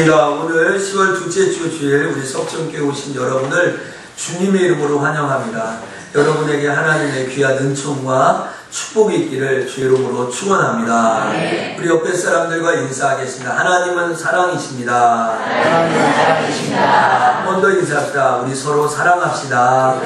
오늘 10월 둘째 주 주일 우리 석정교회 오신 여러분을 주님의 이름으로 환영합니다. 여러분에게 하나님의 귀한 은총과 축복이 있기를 주 이름으로 축원합니다. 우리 옆에 사람들과 인사하겠습니다. 하나님은 사랑이십니다. 하나님은 사랑이십니다. 한 번 더 인사합시다. 우리 서로 사랑합시다.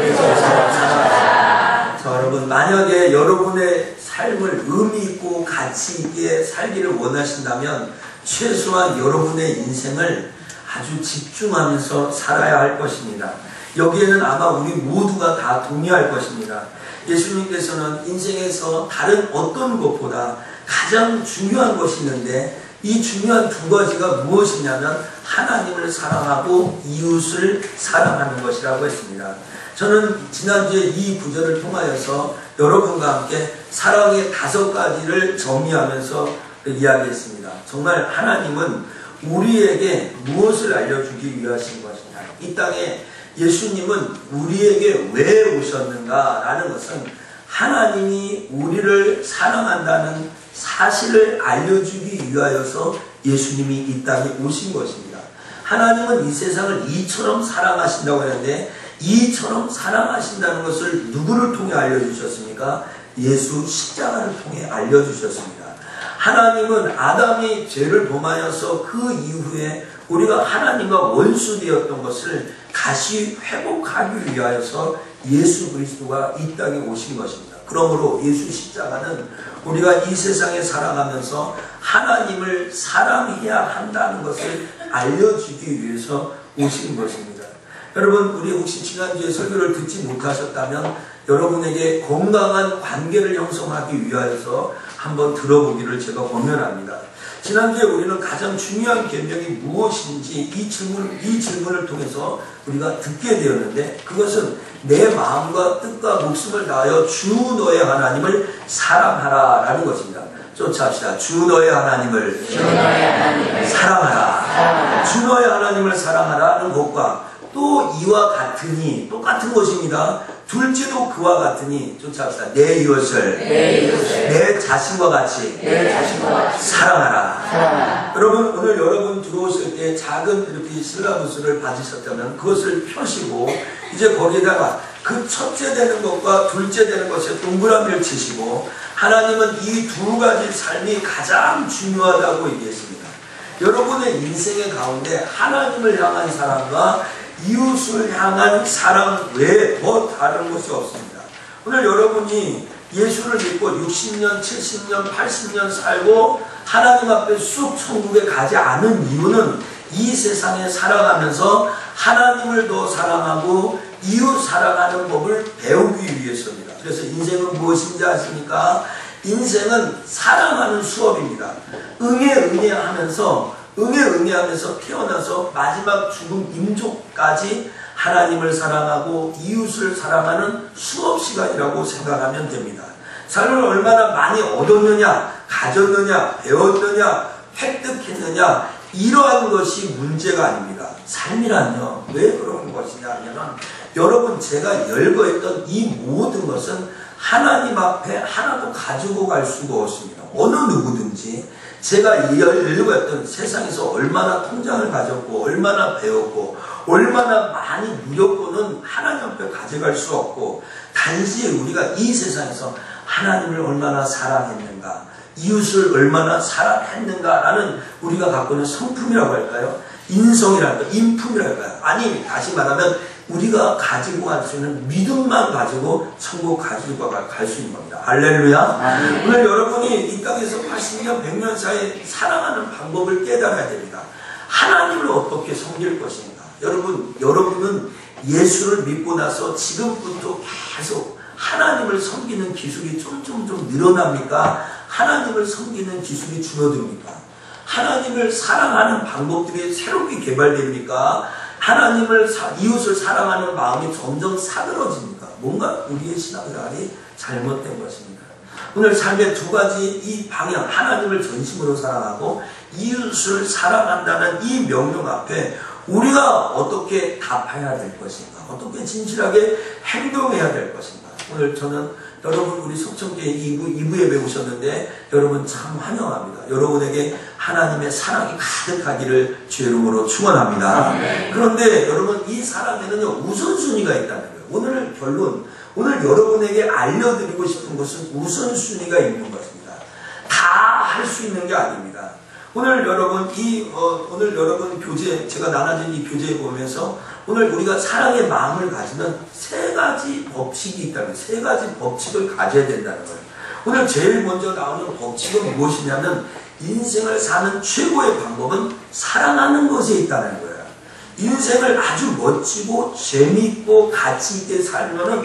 자, 여러분, 만약에 여러분의 삶을 의미 있고 가치 있게 살기를 원하신다면 최소한 여러분의 인생을 아주 집중하면서 살아야 할 것입니다. 여기에는 아마 우리 모두가 다 동의할 것입니다. 예수님께서는 인생에서 다른 어떤 것보다 가장 중요한 것이 있는데 이 중요한 두 가지가 무엇이냐면 하나님을 사랑하고 이웃을 사랑하는 것이라고 했습니다. 저는 지난주에 이 구절을 통하여서 여러분과 함께 사랑의 5가지를 정리하면서 이야기했습니다. 정말 하나님은 우리에게 무엇을 알려주기 위하신 것이냐, 이 땅에 예수님은 우리에게 왜 오셨는가라는 것은 하나님이 우리를 사랑한다는 사실을 알려주기 위하여서 예수님이 이 땅에 오신 것입니다. 하나님은 이 세상을 이처럼 사랑하신다고 하는데 이처럼 사랑하신다는 것을 누구를 통해 알려주셨습니까? 예수 십자가를 통해 알려주셨습니다. 하나님은 아담이 죄를 범하여서 그 이후에 우리가 하나님과 원수 되었던 것을 다시 회복하기 위하여서 예수 그리스도가 이 땅에 오신 것입니다. 그러므로 예수 십자가는 우리가 이 세상에 살아가면서 하나님을 사랑해야 한다는 것을 알려주기 위해서 오신 것입니다. 여러분, 우리 혹시 지난주에 설교를 듣지 못하셨다면 여러분에게 건강한 관계를 형성하기 위하여서 한번 들어보기를 제가 권면합니다. 지난주에 우리는 가장 중요한 계명이 무엇인지 이 질문을 통해서 우리가 듣게 되었는데 그것은 내 마음과 뜻과 목숨을 다하여 주 너의 하나님을 사랑하라 라는 것입니다. 쫓아합시다. 주 너의 하나님을 사랑하라. 주 너의 하나님을 사랑하라는 것과 또 이와 같으니 똑같은 것입니다. 둘째도 그와 같으니 쫓아합시다. 내 이웃을 내 자신과 같이 사랑하라. 여러분, 오늘 여러분 들어오실 때 작은 이렇게 실라부스를 받으셨다면 그것을 펴시고 이제 거기에다가 그 첫째 되는 것과 둘째 되는 것에 동그라미를 치시고 하나님은 이 2가지 삶이 가장 중요하다고 얘기했습니다. 여러분의 인생의 가운데 하나님을 향한 사랑과 이웃을 향한 사랑 외에 더 다른 것이 없습니다. 오늘 여러분이 예수를 믿고 60년, 70년, 80년 살고 하나님 앞에 쑥 천국에 가지 않은 이유는 이 세상에 살아가면서 하나님을 더 사랑하고 이웃 사랑하는 법을 배우기 위해서입니다. 그래서 인생은 무엇인지 아십니까? 인생은 사랑하는 수업입니다. 응애하면서 태어나서 마지막 죽음 임종까지 하나님을 사랑하고 이웃을 사랑하는 수업 시간이라고 생각하면 됩니다. 삶을 얼마나 많이 얻었느냐, 가졌느냐, 배웠느냐, 획득했느냐, 이러한 것이 문제가 아닙니다. 삶이란요, 왜 그런 것이냐 하면 여러분, 제가 열거했던 이 모든 것은 하나님 앞에 하나도 가지고 갈 수가 없습니다. 어느 누구든지 제가 열거했던 세상에서 얼마나 통장을 가졌고 얼마나 배웠고 얼마나 많이 누렸고는 하나님 앞에 가져갈 수 없고 단지 우리가 이 세상에서 하나님을 얼마나 사랑했는가, 이웃을 얼마나 사랑했는가라는 우리가 갖고 있는 성품이라고 할까요? 인성이랄까, 인품이랄까요? 아니, 다시 말하면 우리가 가지고 갈 수 있는 믿음만 가지고 천국 가지고 갈 수 있는 겁니다. 할렐루야. 오늘 여러분이 이 땅에서 80년, 100년 사이에 살아가는 방법을 깨달아야 됩니다. 하나님을 어떻게 섬길 것인가. 여러분은 예수를 믿고 나서 지금부터 계속 하나님을 섬기는 기술이 좀 늘어납니까? 하나님을 섬기는 기술이 줄어듭니까? 하나님을 사랑하는 방법들이 새롭게 개발됩니까? 이웃을 사랑하는 마음이 점점 사그러집니까? 뭔가 우리의 신앙생활이 잘못된 것입니다. 오늘 삶의 2가지 이 방향, 하나님을 전심으로 사랑하고 이웃을 사랑한다는 이 명령 앞에 우리가 어떻게 답해야 될 것인가? 어떻게 진실하게 행동해야 될 것인가? 오늘 저는 여러분 우리 속청교회 2부 예배 오셨는데 여러분 참 환영합니다. 여러분에게 하나님의 사랑이 가득하기를 주의 이름으로 축원합니다. 그런데 여러분 이 사랑에는요 우선순위가 있다는 거예요. 오늘 결론, 오늘 여러분에게 알려드리고 싶은 것은 우선순위가 있는 것입니다. 다 할 수 있는 게 아닙니다. 오늘 여러분 오늘 여러분 교재, 제가 나눠진 이 교재에 보면서 오늘 우리가 사랑의 마음을 가지면 세 가지 법칙이 있다는 거예요. 세 가지 법칙을 가져야 된다는 거예요. 오늘 제일 먼저 나오는 법칙은 무엇이냐면 인생을 사는 최고의 방법은 사랑하는 것에 있다는 거예요. 인생을 아주 멋지고 재미있고 가치 있게 살면은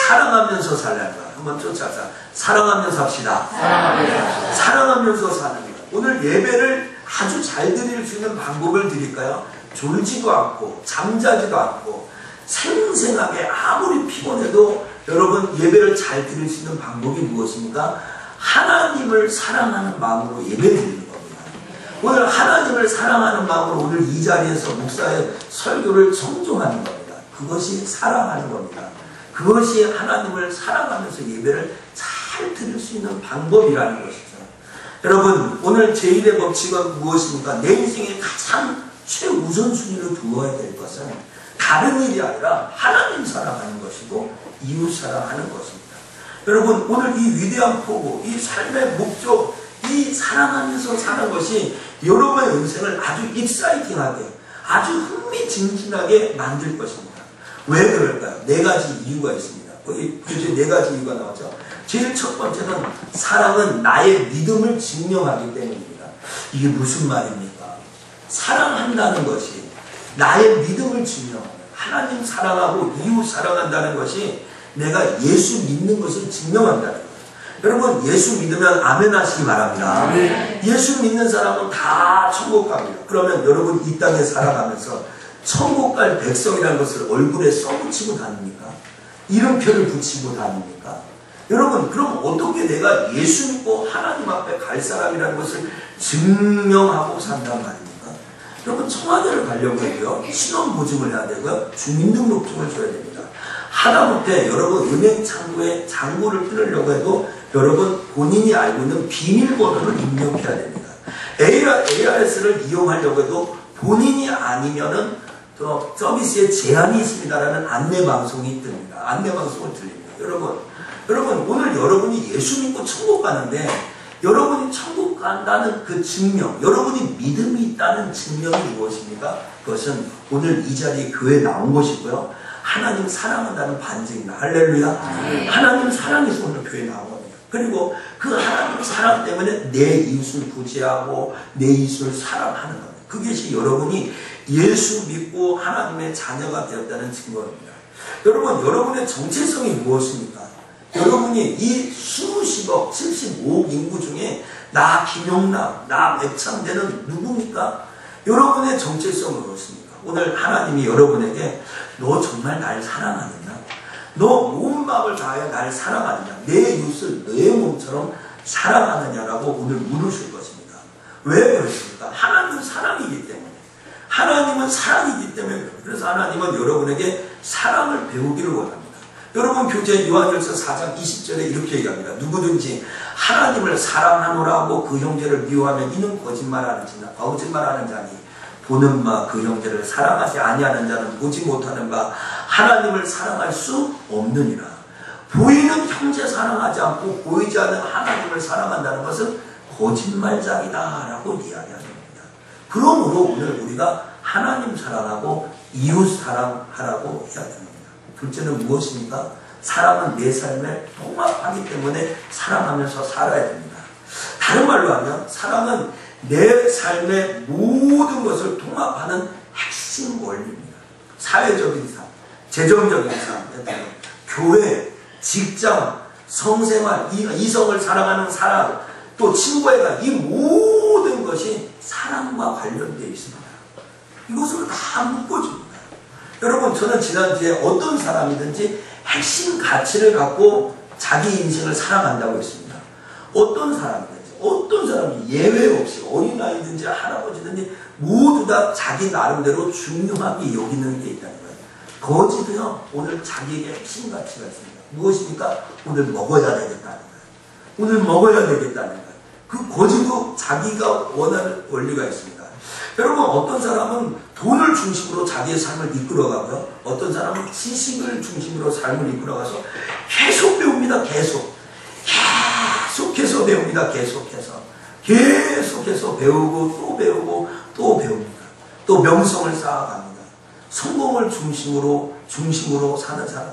사랑하면서 살라는 거예요. 한번 쫓아서 사랑하면서 합시다. 사랑하면서 사는 거예요. 오늘 예배를 아주 잘 드릴 수 있는 방법을 드릴까요? 졸지도 않고 잠자지도 않고 생생하게 아무리 피곤해도 여러분 예배를 잘 드릴 수 있는 방법이 무엇입니까? 하나님을 사랑하는 마음으로 예배 드리는 겁니다. 오늘 하나님을 사랑하는 마음으로 오늘 이 자리에서 목사의 설교를 청종하는 겁니다. 그것이 사랑하는 겁니다. 그것이 하나님을 사랑하면서 예배를 잘 드릴 수 있는 방법이라는 것이죠. 여러분 오늘 제1의 법칙은 무엇입니까? 내 인생의 가장 최우선순위로 두어야 될 것은 다른 일이 아니라 하나님 사랑하는 것이고 이웃 사랑하는 것입니다. 여러분 오늘 이 위대한 포부, 이 삶의 목적, 이 사랑하면서 사는 것이 여러분의 인생을 아주 익사이팅하게, 아주 흥미진진하게 만들 것입니다. 왜 그럴까요? 네 가지 이유가 있습니다. 거기 교재 네 가지 이유가 나오죠. 제일 첫 번째는 사랑은 나의 믿음을 증명하기 때문입니다. 이게 무슨 말입니까? 사랑한다는 것이 나의 믿음을 증명하는, 하나님 사랑하고 이웃 사랑한다는 것이 내가 예수 믿는 것을 증명한다는 거예요. 여러분 예수 믿으면 아멘 하시기 바랍니다. 아멘. 예수 믿는 사람은 다 천국 갑니다. 그러면 여러분 이 땅에 살아가면서 천국 갈 백성이라는 것을 얼굴에 써붙이고 다닙니까? 이름표를 붙이고 다닙니까? 여러분 그럼 어떻게 내가 예수 믿고 하나님 앞에 갈 사람이라는 것을 증명하고 산단 말입니까? 여러분 청와대를 가려고 해도요 신원보증을 해야 되고요 주민등록증을 줘야 됩니다. 하다못해 여러분 은행 창구에 잔고를 끊으려고 해도 여러분 본인이 알고 있는 비밀번호를 입력해야 됩니다. ARS를 이용하려고 해도 본인이 아니면은 서비스에 제한이 있습니다라는 안내방송이 뜹니다. 안내방송을 들립니다. 여러분 오늘 여러분이 예수 믿고 천국 가는데 여러분이 천국 간다는 그 증명, 여러분이 믿음이 있다는 증명이 무엇입니까? 그것은 오늘 이 자리에 교회에 나온 것이고요. 하나님 사랑한다는 반증입니다. 할렐루야. 하나님 사랑해서 오늘 교회에 나온 겁니다. 그리고 그 하나님 사랑 때문에 내 이웃을 구제하고 내 이웃을 사랑하는 겁니다. 그것이 여러분이 예수 믿고 하나님의 자녀가 되었다는 증거입니다. 여러분, 여러분의 정체성이 무엇입니까? 여러분이 이 수십억, 75억 인구 중에 나 김용남, 나 백창대는 누굽니까? 여러분의 정체성은 무엇입니까? 오늘 하나님이 여러분에게 너 정말 날 사랑하느냐? 너 온 마음을 다하여 날 사랑하느냐? 내 이웃을 내 몸처럼 사랑하느냐라고 오늘 물으실 것입니다. 왜 그렇습니까? 하나님은 사랑이기 때문에. 하나님은 사랑이기 때문에. 그래서 하나님은 여러분에게 사랑을 배우기를 원합니다. 여러분 교재 요한일서 4장 20절에 이렇게 얘기합니다. 누구든지 하나님을 사랑하노라 하고 그 형제를 미워하면 이는 거짓말하는 자니 보는 바 그 형제를 사랑하지 아니하는 자는 보지 못하는 바 하나님을 사랑할 수 없느니라. 보이는 형제 사랑하지 않고 보이지 않는 하나님을 사랑한다는 것은 거짓말장이다 라고 이야기하는 겁니다. 그러므로 오늘 우리가 하나님 사랑하고 이웃 사랑하라고 이야기합니다. 둘째는 무엇입니까? 사랑은 내 삶을 통합하기 때문에 사랑하면서 살아야 됩니다. 다른 말로 하면 사랑은 내 삶의 모든 것을 통합하는 핵심 원리입니다. 사회적인 삶, 재정적인 삶, 교회, 직장, 성생활, 이성을 사랑하는 사랑, 또 친구의 관, 이 모든 것이 사랑과 관련되어 있습니다. 이것으로 다 묶어집니다. 여러분, 저는 지난주에 어떤 사람이든지 핵심 가치를 갖고 자기 인생을 살아간다고 했습니다. 어떤 사람이든지, 어떤 사람이 예외 없이 어린아이든지 할아버지든지 모두 다 자기 나름대로 중요하게 여기는 게 있다는 거예요. 거지도요, 오늘 자기에게 핵심 가치가 있습니다. 무엇입니까? 오늘 먹어야 되겠다는 거예요. 오늘 먹어야 되겠다는 거예요. 그 거지도 자기가 원하는 원리가 있습니다. 여러분, 어떤 사람은 돈을 중심으로 자기의 삶을 이끌어가고요. 어떤 사람은 지식을 중심으로 삶을 이끌어가서 계속 배웁니다. 계속해서 배웁니다. 계속해서 배우고 또 배우고 또 배웁니다. 또 명성을 쌓아갑니다. 성공을 중심으로 사는 사람.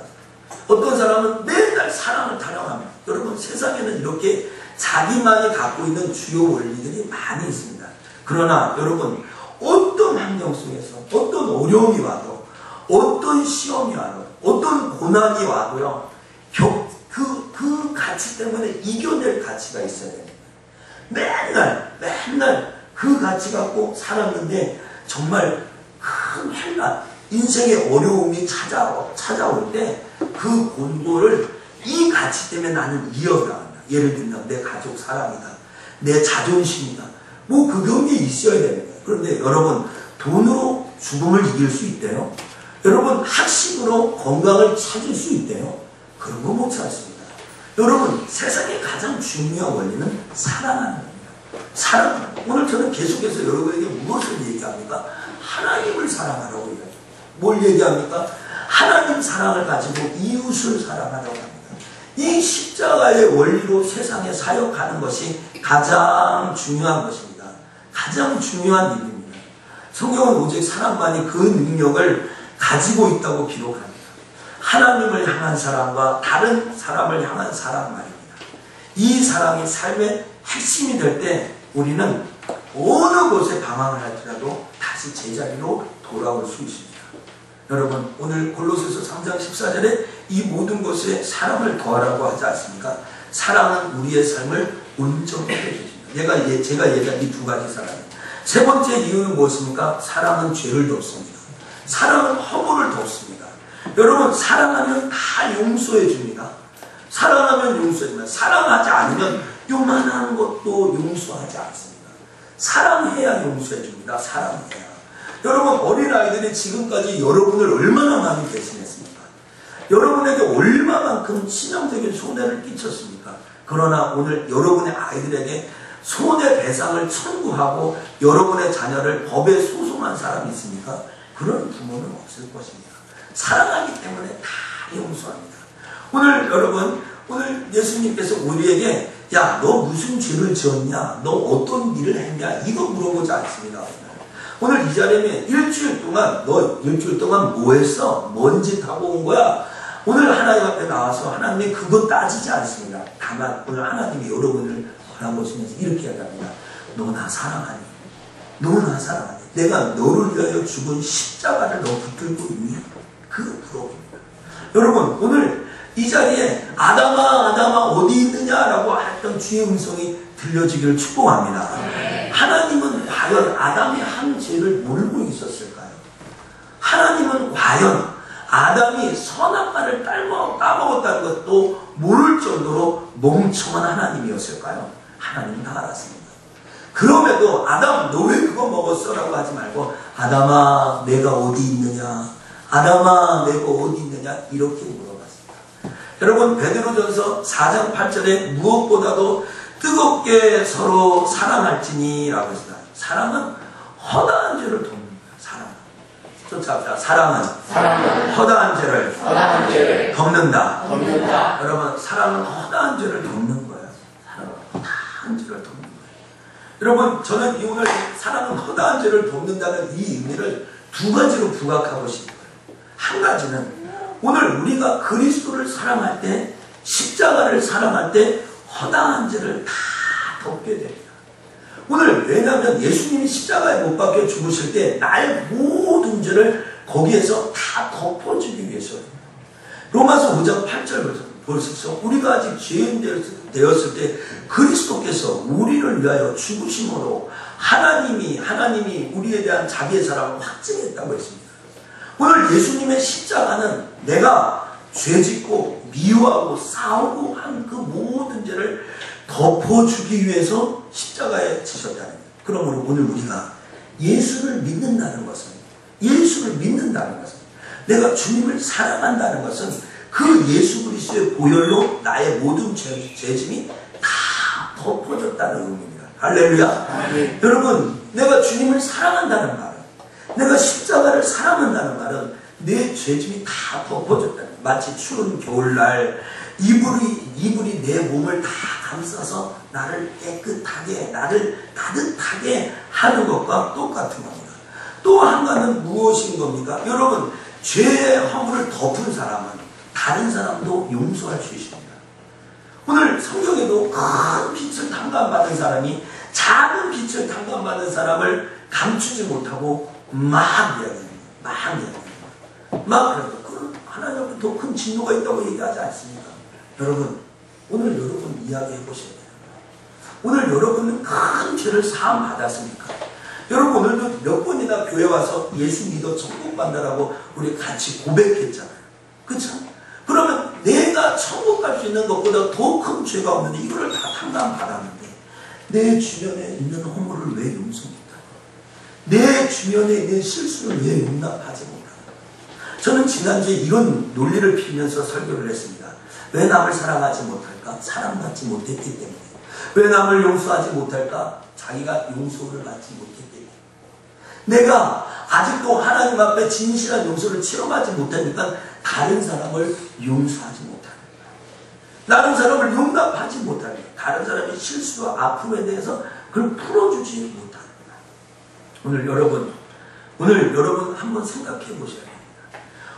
어떤 사람은 맨날 사랑을 타령합니다. 여러분, 세상에는 이렇게 자기만이 갖고 있는 주요 원리들이 많이 있습니다. 그러나 여러분, 어떤 환경 속에서 어떤 어려움이 와도, 어떤 시험이 와도, 어떤 고난이 와도요, 그 가치 때문에 이겨낼 가치가 있어야 됩니다. 맨날 그 가치 갖고 살았는데 정말 큰 환난, 인생의 어려움이 찾아올 때 그 곤고를 이 가치 때문에 나는 이어나간다. 예를 들면 내 가족 사랑이다, 내 자존심이다, 뭐 그런 게 있어야 됩니다. 그런데 여러분, 돈으로 죽음을 이길 수 있대요? 여러분, 학식으로 건강을 찾을 수 있대요? 그런 거 못 찾습니다. 여러분, 세상의 가장 중요한 원리는 사랑하는 겁니다. 사랑. 오늘 저는 계속해서 여러분에게 무엇을 얘기합니까? 하나님을 사랑하라고 얘기합니다. 뭘 얘기합니까? 하나님 사랑을 가지고 이웃을 사랑하라고 합니다. 이 십자가의 원리로 세상에 사역하는 것이 가장 중요한 것입니다. 가장 중요한 일입니다. 성경은 오직 사랑만이 그 능력을 가지고 있다고 기록합니다. 하나님을 향한 사랑과 다른 사람을 향한 사랑 말입니다. 이 사랑이 삶의 핵심이 될 때 우리는 어느 곳에 방황을 할지라도 다시 제자리로 돌아올 수 있습니다. 여러분, 오늘 골로새서 3장 14절에 이 모든 것에 사랑을 더하라고 하지 않습니까? 사랑은 우리의 삶을 온전하게 해줍니다. 제가 얘기한 이 두 가지 사랑이에요. 세 번째 이유는 무엇입니까? 사랑은 죄를 덮습니다. 사랑은 허물을 덮습니다. 여러분, 사랑하면 다 용서해 줍니다. 사랑하면 용서해 줍니다. 사랑하지 않으면 요만한 것도 용서하지 않습니다. 사랑해야 용서해 줍니다. 사랑해야. 여러분, 어린아이들이 지금까지 여러분을 얼마나 많이 배신했습니까? 여러분에게 얼마만큼 치명적인 손해를 끼쳤습니까? 그러나 오늘 여러분의 아이들에게 손해배상을 청구하고 여러분의 자녀를 법에 소송한 사람이 있습니까? 그런 부모는 없을 것입니다. 사랑하기 때문에 다 용서합니다. 오늘 여러분, 오늘 예수님께서 우리에게 야, 너 무슨 죄를 지었냐? 너 어떤 일을 했냐? 이거 물어보지 않습니다. 오늘 이 자리에 일주일 동안 뭐 했어? 뭔 짓 하고 온 거야? 오늘 하나님 앞에 나와서 하나님이 그거 따지지 않습니다. 다만 오늘 하나님이 여러분을 바라보시면서 이렇게 얘기합니다. 너 나 사랑하니? 너 나 사랑하니? 내가 너를 위하여 죽은 십자가를 너 붙들고 있니? 그 물어봅니다. 여러분, 오늘 이 자리에 아담아 어디 있느냐라고 했던 주의 음성이 들려지기를 축복합니다. 하나님은 과연 아담이 한 죄를 모르고 있었을까요? 하나님은 과연 아담이 선악과를 따먹었다는 것도 모를 정도로 멍청한 하나님이었을까요? 하나님은 다 알았습니다. 그럼에도 아담, 너 왜 그거 먹었어? 라고 하지 말고 아담아, 내가 어디 있느냐? 아담아, 내가 어디 있느냐? 이렇게 물어봤습니다. 여러분, 베드로전서 4장 8절에 무엇보다도 뜨겁게 서로 사랑할지니 라고 했습니다. 사랑은 허다한 죄를 돕는다. 사랑은 허다한 죄를 덮는다. 여러분, 사랑은 허다한 죄를 덮는 거예요. 사랑은 허다한 죄를 덮는 거예요. 여러분, 저는 오늘 사랑은 허다한 죄를 덮는다는 이 의미를 두 가지로 부각하고 싶어요. 한 가지는 오늘 우리가 그리스도를 사랑할 때, 십자가를 사랑할 때 허다한 죄를 다 덮게 됩니다. 오늘 왜냐하면 예수님이 십자가에 못 박혀 죽으실 때 나의 모든 죄를 거기에서 다 덮어주기 위해서입니다. 로마서 5장 8절 보시죠. 우리가 아직 죄인 되었을 때 그리스도께서 우리를 위하여 죽으심으로 하나님이 우리에 대한 자기의 사랑을 확증했다고 했습니다. 오늘 예수님의 십자가는 내가 죄짓고 미워하고 싸우고 한 그 모든 죄를 덮어주기 위해서 십자가에 지셨다는 거예요. 그러므로 오늘 우리가 예수를 믿는다는 것은 내가 주님을 사랑한다는 것은 그 예수 그리스도의 보혈로 나의 모든 죄짐이 다 덮어졌다는 의미입니다. 할렐루야. 네. 여러분, 내가 주님을 사랑한다는 말은, 내가 십자가를 사랑한다는 말은 내 죄짐이 다 덮어졌다는, 마치 추운 겨울날 이불이 내 몸을 다 감싸서 나를 깨끗하게, 나를 따뜻하게 하는 것과 똑같은 겁니다. 또 한 가지는 무엇인 겁니까? 여러분, 죄의 허물을 덮은 사람은 다른 사람도 용서할 수 있습니다. 오늘 성경에도 큰 빛을 탕감받은 사람이 작은 빛을 탕감받은 사람을 감추지 못하고 막 이야기합니다. 막 그래도 하나님 앞에 더 큰 진노가 있다고 얘기하지 않습니까? 여러분, 오늘 여러분 이야기해 보셔야 돼요. 오늘 여러분은 큰 죄를 사함 받았습니까? 여러분, 오늘도 몇 번이나 교회 와서 예수 믿어 천국 간다라고 우리 같이 고백했잖아요. 그렇죠? 그러면 내가 천국 갈 수 있는 것보다 더 큰 죄가 없는데 이거를 다 탕감 받았는데 내 주변에 있는 허물을 왜 용서 못하고, 내 주변에 있는 실수를 왜 용납하지 못하고. 저는 지난주에 이런 논리를 피우면서 설교를 했습니다. 왜 남을 사랑하지 못할까? 사랑받지 못했기 때문에. 왜 남을 용서하지 못할까? 자기가 용서를 받지 못했기 때문에. 내가 아직도 하나님 앞에 진실한 용서를 치러가지 못하니까 다른 사람을 용서하지 못하는 거야. 다른 사람을 용납하지 못하는 거야. 다른 사람의 실수와 아픔에 대해서 그걸 풀어주지 못하는 거야. 오늘 여러분 한번 생각해 보셔야 됩니다.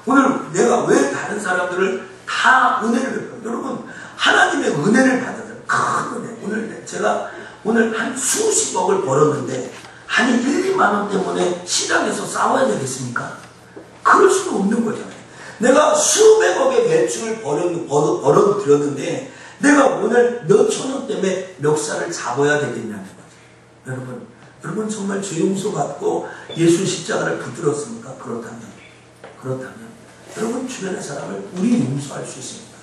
오늘 내가 왜 다른 사람들을 다 은혜를 베풀어요? 여러분, 하나님의 은혜를 받아요. 큰 은혜. 제가 오늘 한 수십억을 벌었는데 한 1, 2만 원 때문에 시장에서 싸워야 되겠습니까? 그럴 수는 없는 거잖아요. 내가 수백억의 매출을 벌어들였는데 내가 오늘 몇천 원 때문에 멱살을 잡아야 되겠냐는 거죠. 여러분 정말 죄 용서 받고 예수 십자가를 붙들었습니까? 그렇다면 여러분 주변의 사람을 우리 용서할 수 있습니다.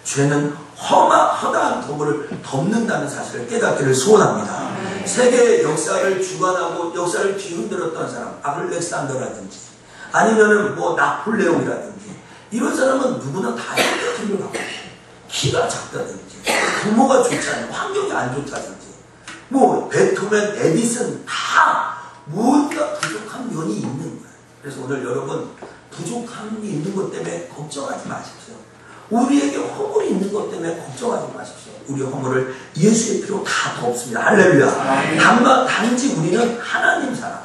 죄는 허다한 덕을 덮는다는 사실을 깨닫기를 소원합니다. 세계의 역사를 주관하고 역사를 뒤흔들었던 사람, 알렉산더라든지 아니면은 나폴레옹이라든지 이런 사람은 누구나 다 틀을 갖고 키가 작다든지 부모가 좋지 않은 환경이 안 좋다든지 베토벤, 에디슨 다 뭔가 부족한 면이 있는 거예요. 그래서 오늘 여러분 부족함이 있는 것 때문에 걱정하지 마십시오. 우리에게 허물이 있는 것 때문에 걱정하지 마십시오. 우리 허물을 예수의 피로 다 덮습니다. 할렐루야. 단지 우리는 하나님 사랑,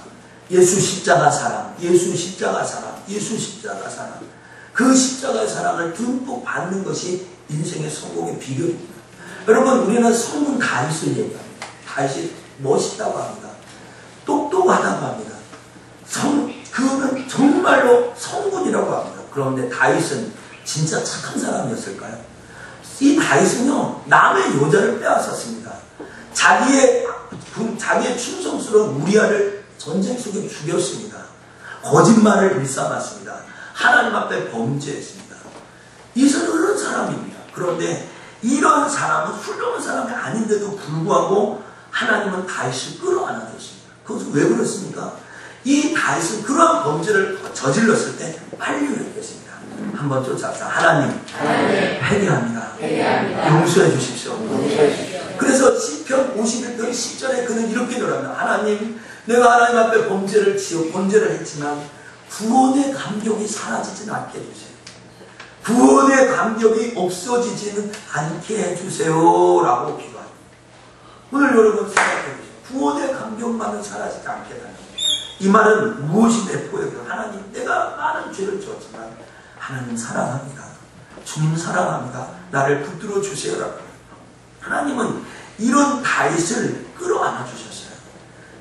예수 십자가 사랑, 예수 십자가 사랑, 예수 십자가 사랑, 그 십자가의 사랑을 듬뿍 받는 것이 인생의 성공의 비결입니다. 여러분, 우리는 성분 다윗을 얘기합니다. 다윗이 멋있다고 합니다. 똑똑하다고 합니다. 그는 정말로 성군이라고 합니다. 그런데 다윗은 진짜 착한 사람이었을까요? 이 다윗은요, 남의 여자를 빼앗았습니다. 자기의 충성스러운 우리아를 전쟁 속에 죽였습니다. 거짓말을 일삼았습니다. 하나님 앞에 범죄했습니다. 이 사람은 그런 사람입니다. 그런데 이런 사람은 훌륭한 사람이 아닌데도 불구하고 하나님은 다윗을 끌어안아 줬습니다. 그것은 왜 그렇습니까? 이 다윗은 그러한 범죄를 저질렀을 때 빨리 회개했습니다. 한번 쫓아서 하나님 회개합니다. 용서해 주십시오. 그래서 시편 51편 10절에 그는 이렇게 노래합니다. 하나님, 내가 하나님 앞에 범죄를 했지만 구원의 감격이 사라지진 않게 해주세요. 구원의 감격이 없어지지는 않게 해주세요 라고 기도합니다. 오늘 여러분 생각해 보세요. 구원의 감격만은 사라지지 않게 해달라고. 이 말은 무엇이 내포해요? 하나님, 내가 많은 죄를 지었지만 하나님 사랑합니다. 주님 사랑합니다. 나를 붙들어 주세요라고. 하나님은 이런 다윗을 끌어안아 주셨어요.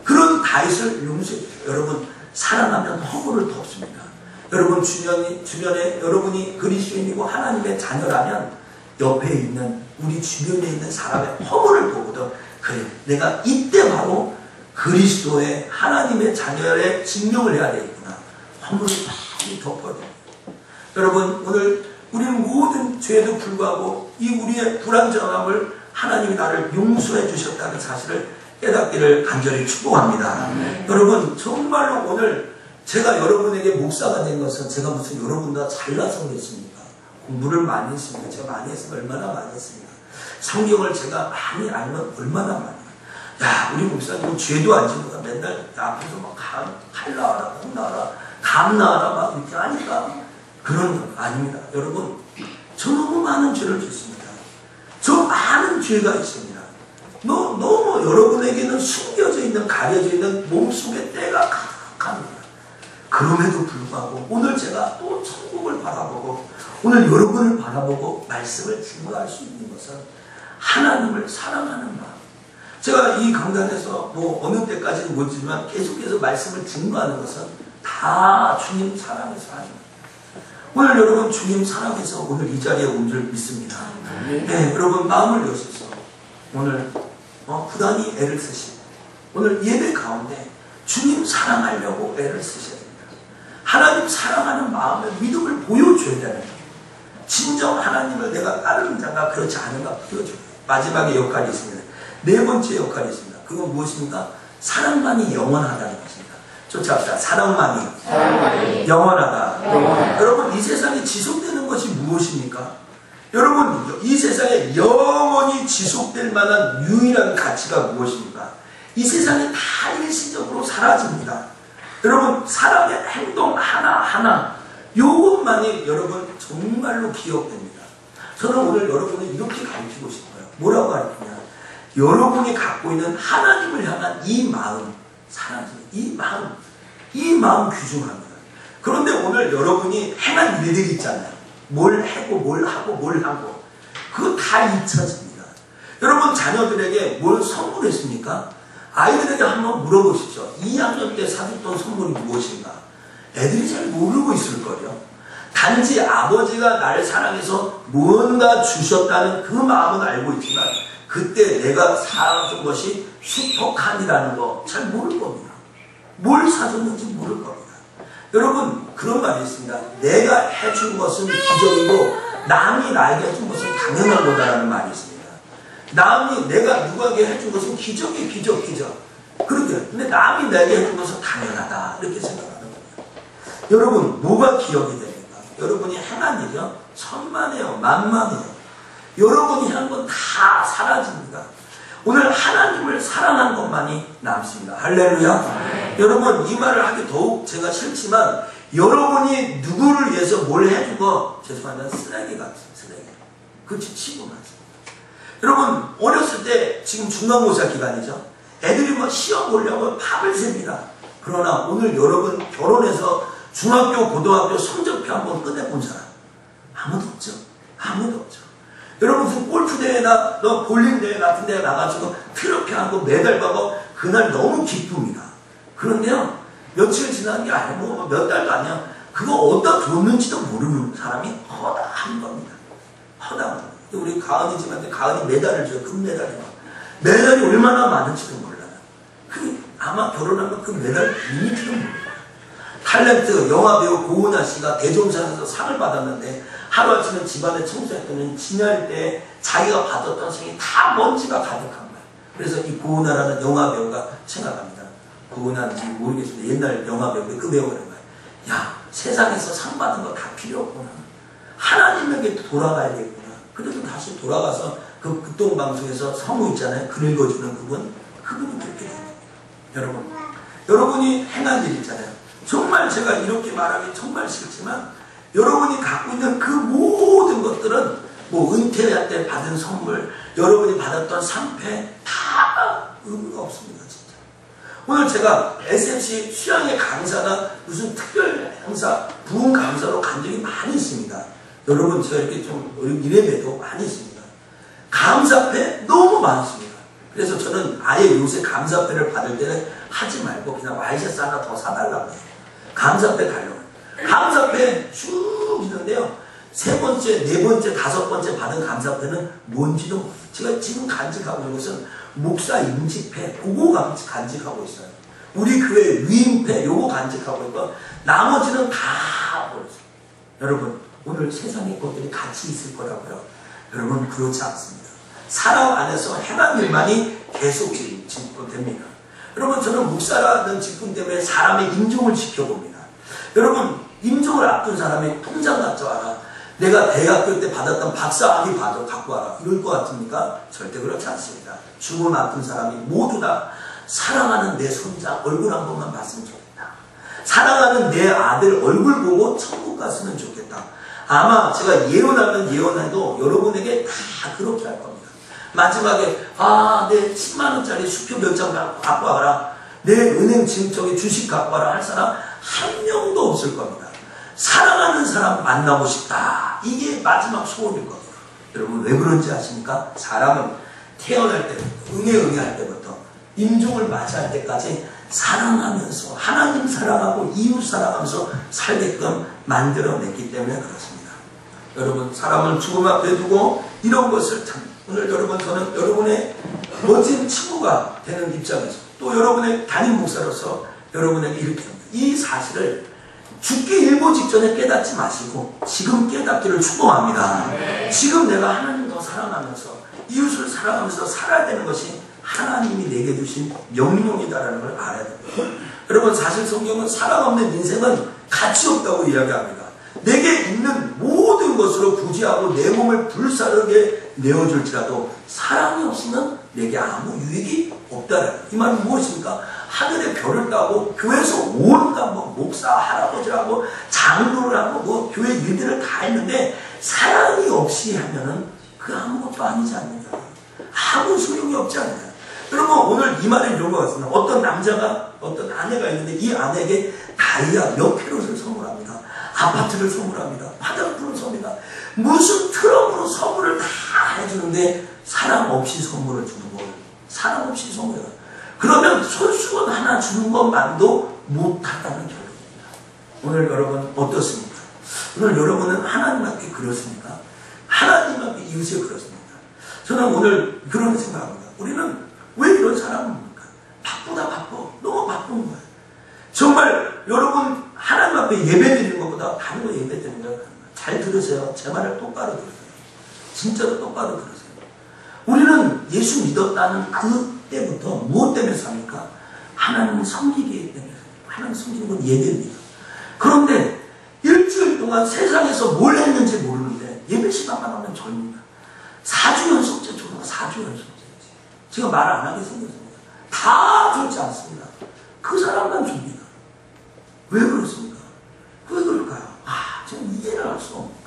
그런 다윗을 용서해 주세요. 여러분, 사랑하면 허물을 덮습니다. 여러분 주변에 여러분이 그리스도인이고 하나님의 자녀라면 옆에 있는 우리 주변에 있는 사람의 허물을 보고도 그래, 내가 이때 바로 그리스도의 하나님의 자녀의 증명을 해야 되겠구나. 허물을 많이 덮어야 됩니다. 여러분, 오늘 우리는 모든 죄에도 불구하고 이 우리의 불완전함을 하나님이 나를 용서해 주셨다는 사실을 깨닫기를 간절히 축복합니다. 여러분, 정말로 오늘 제가 여러분에게 목사가 된 것은 제가 무슨 여러분보다 잘나서 그랬습니까? 공부를 많이 했습니다. 제가 많이 했으면 얼마나 많이 했습니까? 성경을 제가 많이 알면 얼마나 많이. 야, 우리 목사님은 죄도 안 지고가 맨날 앞에서 막 칼 나와라, 콩 나와라, 감 나와라 막 이렇게 하니까 그런 거 아닙니다. 여러분, 저 너무 많은 죄를 짓습니다. 저 많은 죄가 있습니다. 너무 여러분에게는 숨겨져 있는, 가려져 있는 몸속에 때가 가득합니다. 그럼에도 불구하고 오늘 제가 또 천국을 바라보고 오늘 여러분을 바라보고 말씀을 증거할 수 있는 것은 하나님을 사랑하는 마음. 제가 이 강단에서 뭐 어느 때까지는 모르지만 계속해서 말씀을 증거하는 것은 다 주님 사랑해서 하는 거예요. 오늘 여러분 주님 사랑해서 오늘 이 자리에 온 줄 믿습니다. 네, 여러분 마음을 여셔서 오늘 부단히 애를 쓰시고 오늘 예배 가운데 주님 사랑하려고 애를 쓰셔야 됩니다. 하나님 사랑하는 마음의 믿음을 보여줘야 되는 거예요. 진정 하나님을 내가 따르는 자가 그렇지 않은가 보여줘야 돼요. 마지막에 역할이 있습니다. 네 번째 역할이 있습니다. 그건 무엇입니까? 사랑만이 영원하다는 것입니다. 쫓아갑시다. 사랑만이 영원하다. 여러분 이 세상에 지속되는 것이 무엇입니까? 여러분 이 세상에 영원히 지속될 만한 유일한 가치가 무엇입니까? 이 세상에 다 일시적으로 사라집니다. 여러분 사람의 행동 하나하나 요것만이 여러분 정말로 기억됩니다. 저는 오늘 여러분을 이렇게 가르치고 싶어요. 뭐라고 가르치냐? 여러분이 갖고 있는 하나님을 향한 이 마음, 사랑하는 이 마음 귀중합니다. 그런데 오늘 여러분이 행한 일들이 있잖아요. 뭘 하고 그거 다 잊혀집니다. 여러분 자녀들에게 뭘 선물했습니까? 아이들에게 한번 물어보십시오. 2학년 때 사줬던 선물이 무엇인가? 애들이 잘 모르고 있을 거예요. 단지 아버지가 나를 사랑해서 무언가 주셨다는 그 마음은 알고 있지만 그때 내가 사준 것이 슈퍼칸이라는 거 잘 모를 겁니다. 뭘 사줬는지 모를 겁니다. 여러분 그런 말이 있습니다. 내가 해준 것은 기적이고 남이 나에게 해준 것은 당연한 거다라는 말이 있습니다. 남이 내가 누구에게 해준 것은 기적. 그러게. 근데 남이 내게 해준 것은 당연하다. 이렇게 생각하는 거예요. 여러분 뭐가 기억이 됩니까? 여러분이 행한 일이요. 천만에요. 만만해요. 여러분이 한 건 다 사라집니다. 오늘 하나님을 사랑한 것만이 남습니다. 할렐루야. 여러분 이 말을 하기 더욱 제가 싫지만 여러분이 누구를 위해서 뭘 해준 거 죄송합니다. 쓰레기 같아요. 쓰레기. 그렇지 치고 맞습니다. 여러분 어렸을 때 지금 중간고사 기간이죠. 애들이 뭐 시험 보려면 밥을 셉니다. 그러나 오늘 여러분 결혼해서 중학교 고등학교 성적표 한번 끝내본 사람 아무도 없죠. 아무도 없죠. 여러분 무슨 골프대회나 볼링대회 같은 데 나가지고 트로피하고 메달 받고 그날 너무 기쁩니다. 그런데요 며칠 지난 게 아니고 몇 달도 아니야. 그거 어디다 뒀는지도 모르는 사람이 허다한 겁니다. 허다한 겁니다. 우리 가은이집한테 가은이 메달을 줘요. 금메달이요. 메달이 얼마나 많은지도 몰라요. 그 아마 결혼하면 그 메달 있는지도 몰라요. 탤런트 영화배우 고은하 씨가 대종상에서 상을 받았는데 하루아침에 집안에 청소했더니 지날 때 자기가 받았던 상이 다 먼지가 가득한 거예요. 그래서 이 고은하라는 영화배우가 생각합니다. 고은하인지 모르겠습니다. 옛날 영화배우인데 그 배우가 그런 거예요. 야 세상에서 상 받은 거 다 필요 없구나. 하나님에게 돌아가야겠구나. 그래도 다시 돌아가서 그 극동방송에서 성우 있잖아요. 글 읽어주는 그분이 그렇게 됩니다. 여러분이 행한 일 있잖아요. 정말 제가 이렇게 말하기 정말 싫지만 여러분이 갖고 있는 그 모든 것들은 뭐 은퇴할 때 받은 선물, 여러분이 받았던 상패 다 의미가 없습니다. 진짜. 오늘 제가 SMC 수양회 강사나 무슨 특별 행사, 부흥 강사로 간 적이 많이 있습니다. 여러분 제가 이렇게 좀 이래봬도 많이 있습니다. 감사패 너무 많습니다. 그래서 저는 아예 요새 감사패를 받을 때는 하지 말고 그냥 와이셔츠 하나 더 사달라고 해요. 감사패 달라고. 감사패 쭉 있는데요. 세 번째, 네 번째, 다섯 번째 받은 감사패는 뭔지도 모르겠어요. 제가 지금 간직하고 있는 것은 목사 임직패, 그거 간직하고 있어요. 우리 교회 위임패, 요거 간직하고 있고, 나머지는 다 모르겠어요. 여러분, 오늘 세상의 것들이 같이 있을 거라고요. 여러분, 그렇지 않습니다. 사람 안에서 행한 일만이 계속 집권됩니다. 여러분, 저는 목사라는 직분 때문에 사람의 인종을 지켜봅니다. 여러분, 임종을 앞둔 사람이 통장 가져와라. 내가 대학교 때 받았던 박사학위 갖고 와라. 이럴 것 같습니까? 절대 그렇지 않습니다. 죽음 앞둔 사람이 모두 다 사랑하는 내 손자 얼굴 한 번만 봤으면 좋겠다. 사랑하는 내 아들 얼굴 보고 천국 갔으면 좋겠다. 아마 제가 예언하면 예언해도 여러분에게 다 그렇게 할 겁니다. 마지막에 내 10만원짜리 수표 몇 장 갖고 와라. 내 은행 지금 주식 갖고 와라 할 사람 한 명도 없을 겁니다. 사랑하는 사람 만나고 싶다. 이게 마지막 소원일 겁니다. 여러분 왜 그런지 아십니까? 사람은 태어날 때부터 응애할 때부터 임종을 맞이할 때까지 사랑하면서 하나님 사랑하고 이웃 사랑하면서 살게끔 만들어냈기 때문에 그렇습니다. 여러분 사람을 죽음 앞에 두고 이런 것을 오늘 여러분 저는 여러분의 멋진 친구가 되는 입장에서 또 여러분의 담임 목사로서 여러분에게 이렇게 합니다. 이 사실을 죽기 일보 직전에 깨닫지 마시고 지금 깨닫기를 축복합니다. 지금 내가 하나님 더 사랑하면서 이웃을 사랑하면서 살아야 되는 것이 하나님이 내게 주신 명령이다라는 걸 알아야 됩니다. 여러분 사실 성경은 사랑 없는 인생은 가치 없다고 이야기합니다. 내게 있는 모든 것으로 구제하고 내 몸을 불사르게 내어줄지라도 사랑이 없으면 내게 아무 유익이 없다라는 이 말은 무엇입니까? 하늘의 별을 따고 교회에서 온갖 목사 할아버지라고 장로를 하고 교회 일들을 다 했는데 사랑이 없이 하면은 그 아무것도 아니지 않느냐. 아무 소용이 없지 않느냐. 여러분 오늘 이 말을 이런 것 같습니다. 어떤 남자가 어떤 아내가 있는데 이 아내에게 다이아 몇 캐롯을 선물합니다. 아파트를 선물합니다. 화장품을 선물합니다. 무슨 트럭으로 선물을 다 해주는데 사랑 없이 선물을 주는 거예요. 사랑 없이 선물을. 그러면 손수건 하나 주는 것만도 못하다는 결론입니다. 오늘 여러분 어떻습니까? 오늘 여러분은 하나님 앞에 그렇습니까? 하나님 앞에 이웃에 그렇습니까? 저는 오늘 그런 생각합니다. 우리는 왜 이런 사람입니까? 바쁘다 바빠. 너무 바쁜 거예요. 정말 여러분 하나님 앞에 예배드리는 것보다 다른 거 예배드리는 거예요. 잘 들으세요. 제 말을 똑바로 들으세요. 진짜로 똑바로 들으세요. 우리는 예수 믿었다는 그때부터 무엇 때문에 삽니까? 하나님 섬기기 때문에. 하나님 섬기는 건 예배입니다. 그런데 일주일 동안 세상에서 뭘 했는지 모르는데 예배 시간만 하면 절입니다. 4주 연속제 졸아. 4주 연속제. 제가 말 안 하게 생겼습니다. 다 좋지 않습니다. 그 사람만 줍니다. 왜 그렇습니까? 왜 그럴까요? 저는 이해를 할 수 없습니다.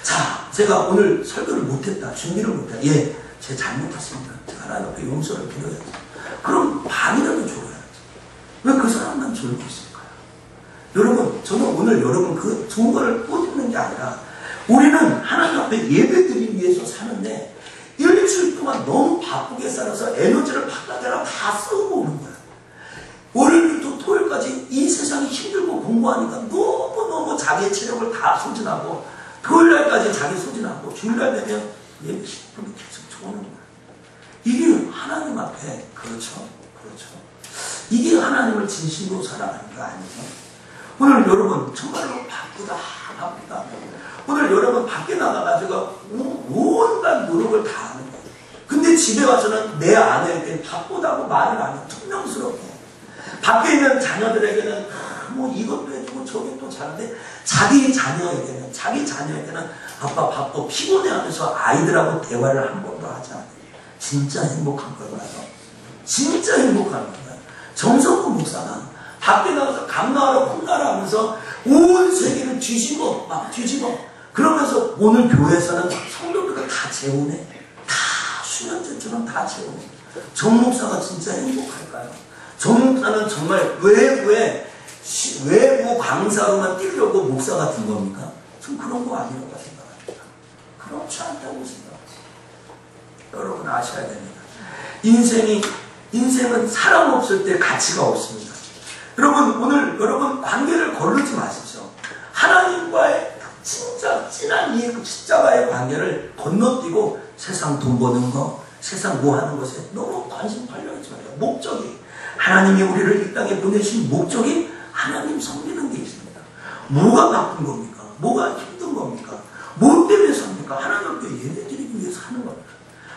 자, 제가 오늘 설교를 못했다. 준비를 못했다. 예, 제 잘못했습니다. 제가 하나님 앞에 용서를 빌어야지. 그럼 반이라도 줘야지. 왜 그 사람만 졸고 있을까요? 여러분, 저는 오늘 여러분 그 좋은 거를 꼬집는 게 아니라 우리는 하나님 앞에 예배드리기 위해서 사는데 일주일 동안 너무 바쁘게 살아서 에너지를 바깥에라 다 쓰고 오는 거야. 월요일부터 토요일까지 이 세상이 힘들고 공부하니까 너무너무 자기의 체력을 다 소진하고 토요일날까지 자기 소진하고 주일날 되면 예배 10분이 계속 좋은 거야. 이게 하나님 앞에 그렇죠. 이게 하나님을 진심으로 사랑하는 거 아니죠? 오늘 여러분 정말로 바쁘다. 오늘 여러분 밖에 나가가지고 온갖 노력을 다 하는 거예요. 근데 집에 와서는 내 아내에게 바쁘다고 말을 안 해요. 퉁명스럽게. 밖에 있는 자녀들에게는 이것도 해주고 저것도 잘하는데 자기 자녀에게는 아빠 바빠 피곤해하면서 아이들하고 대화를 한 번도 하지 않아요. 진짜 행복한 걸까요? 진짜 행복한 걸까요? 정성구 목사가 밖에 나가서 감나라라 콩나라 하면서 온 세계를 뒤집어 그러면서 오늘 교회에서는 성도들을 다 재우네. 다 수면제처럼 다 재우네. 정 목사가 진짜 행복할까요? 정 목사는 정말 외부 강사로만 뛰려고 목사가 된 겁니까? 전 그런 거 아니라고 생각합니다. 그렇지 않다고 생각합니다. 여러분 아셔야 됩니다. 인생은 사람 없을 때 가치가 없습니다. 여러분 오늘 여러분 관계를 거르지 마십시오. 하나님과의 진짜 진한 이 십자가의 관계를 건너뛰고 세상 돈 버는 거, 세상 뭐 하는 것에 너무 관심 팔려있지 말아요. 목적이 하나님이 우리를 이 땅에 보내신 목적이 하나님 섬기는 게 있습니다. 뭐가 바쁜 겁니까? 뭐가 힘든 겁니까? 뭐 때문에 삽니까? 하나님 앞에 예배 드리기 위해서 하는 겁니다.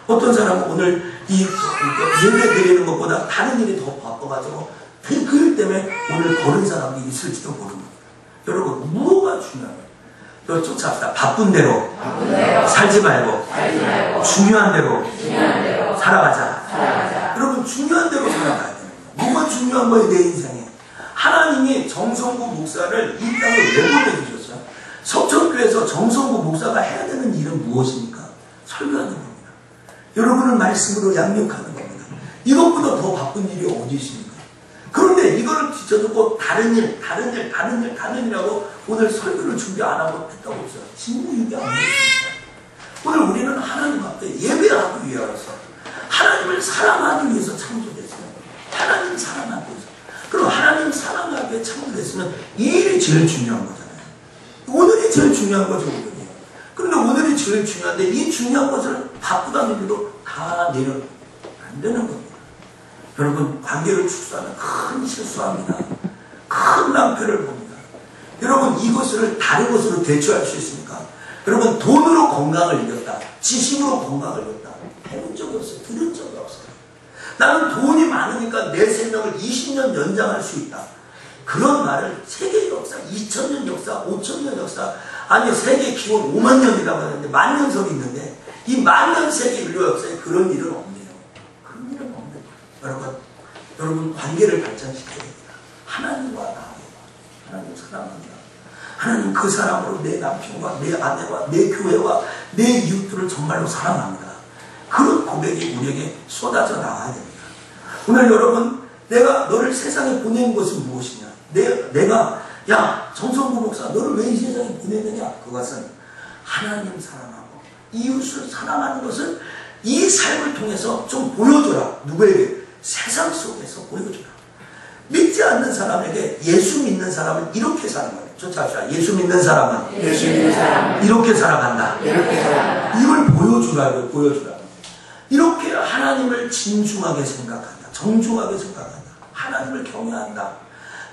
어떤 사람은 오늘 이 예배 드리는 것보다 다른 일이 더 바빠가지고 그 일 때문에 오늘 버린 사람이 있을지도 모릅니다. 중요한 거예요. 또 쫓아갑시다. 바쁜 대로 살지 말고 중요한 대로 살아가자. 여러분 중요한 대로 살아가야 돼요. 뭐가 중요한 거예요 내 인생에? 하나님이 정성구 목사를 이 땅에 왜 보내주셨어요? 석천교회에서 정성구 목사가 해야 되는 일은 무엇입니까? 설교하는 겁니다. 여러분을 말씀으로 양육하는 겁니다. 이것보다 더 바쁜 일이 어디 있습니까? 그런데 이거를 뒤쳐두고 다른 일하고 오늘 설교를 준비 안 하고 했다고 했어요. 직무유기 안 했습니다. 오늘 우리는 하나님 앞에 예배하기 위해서 하나님을 사랑하기 위해서 창조됐어요. 하나님 사랑하기 위해서. 그럼 하나님 사랑하기 위해 창조됐으면 이 일이 제일 중요한 거잖아요. 오늘이 제일 중요한 거죠. 오늘이. 그런데 오늘이 제일 중요한데 이 중요한 것을 바쁘다는 이유로 다 내려놓으면 안 되는 겁니다. 여러분 관계를 축소하면 큰 실수합니다. 큰 낭패를 봅니다. 여러분 이것을 다른 것으로 대처할 수 있습니까? 여러분 돈으로 건강을 이겼다. 지식으로 건강을 이겼다. 해본 적이 없어요. 들은 적이 없어요. 나는 돈이 많으니까 내 생명을 20년 연장할 수 있다. 그런 말을 세계 역사, 2000년 역사, 5000년 역사, 아니 세계 기원 5만 년이라고 하는데 만년설이 있는데 이 만년 세계 인류 역사에 그런 일은 없네요. 그런 일은 없는 거예요. 여러분 관계를 발전시켜야 됩니다. 하나님과 나와 하나님 사랑합니다. 하나님 그 사람으로 내 남편과 내 아내와 내 교회와 내 이웃들을 정말로 사랑합니다. 그런 고백이 우리에게 쏟아져 나와야 됩니다. 오늘 여러분 내가 너를 세상에 보낸 것은 무엇이냐? 내가 야 정성구 목사 너를 왜 이 세상에 보냈느냐? 그것은 하나님 사랑하고 이웃을 사랑하는 것을 이 삶을 통해서 좀 보여줘라. 누구에게? 세상 속에서 보여줘라. 믿지 않는 사람에게 예수 믿는 사람은 이렇게 사는 거예요. 쫓아갑시다. 예수 믿는 사람은 이렇게 살아간다. 이걸 보여주라고 보여주라고. 이렇게 하나님을 진중하게 생각한다. 정중하게 생각한다. 하나님을 경외한다.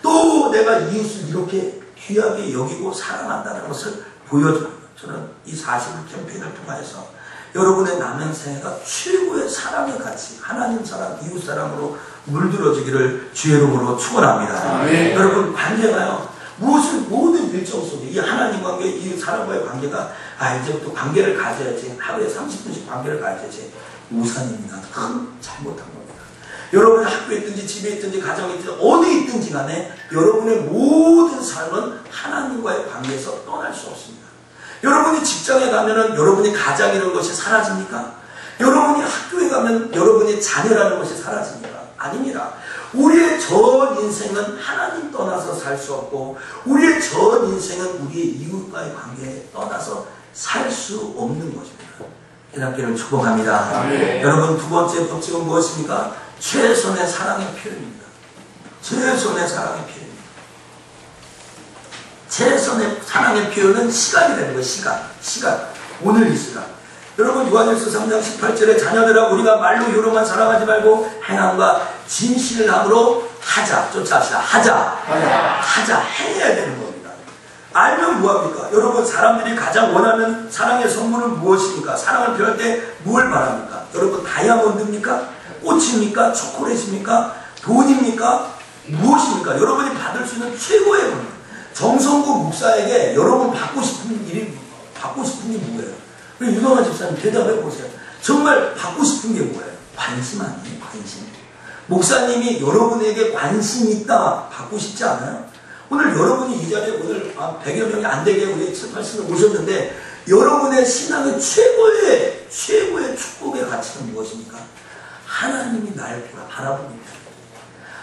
또 내가 이웃을 이렇게 귀하게 여기고 사랑한다는 것을 보여줘요. 저는 이 40일 캠페인을 통해서 여러분의 남은 생애가 최고의 사랑의 가치, 하나님 사랑, 이웃 사랑으로 물들어지기를 주의 이름으로 축원합니다. 여러분 관계가요. 모든 일정 속에 이 하나님 관계, 이 사람과의 관계가 이제부터 관계를 가져야지, 하루에 30분씩 관계를 가져야지 우산입니다. 큰 잘못한 겁니다. 여러분이 학교에 있든지 집에 있든지 가정에 있든지 어디 있든지 간에 여러분의 모든 삶은 하나님과의 관계에서 떠날 수 없습니다. 여러분이 직장에 가면은 여러분이 가장이라는 것이 사라집니까? 여러분이 학교에 가면 여러분이 자녀라는 것이 사라집니까? 아닙니다. 우리의 전 인생은 하나님 떠나서 살 수 없고 우리의 전 인생은 우리의 이웃과의 관계에 떠나서 살 수 없는 것입니다. 해답기를 축복합니다. 여러분 두 번째 법칙은 무엇입니까? 최선의 사랑의 표현입니다. 최선의 사랑의 표현입니다. 최선의 사랑의 표현은 시간이 되는 거예요. 시간. 오늘 이 시간. 여러분 요한일서 3장 18절에 자녀들아 우리가 말로 혀로만 사랑하지 말고 행함과 진실함으로 하자. 쫓아합시다. 하자. 해야 되는 겁니다. 알면 뭐합니까? 여러분 사람들이 가장 원하는 사랑의 선물은 무엇입니까? 사랑을 표현할 때 뭘 바랍니까? 여러분 다이아몬드입니까? 꽃입니까? 초콜릿입니까? 돈입니까? 무엇입니까? 여러분이 받을 수 있는 최고의 것. 정성구 목사에게 여러분 받고 싶은 게 뭐예요? 유명한 집사님 대답해 보세요. 정말 받고 싶은 게 뭐예요? 관심 아니에요? 관심. 목사님이 여러분에게 관심 있다 받고 싶지 않아요? 오늘 여러분이 이 자리에 오늘 100여 명이 안 되게 우리 7, 80명 오셨는데 여러분의 신앙의 최고의 축복의 가치는 무엇입니까? 하나님이 나를 바라보고 있다.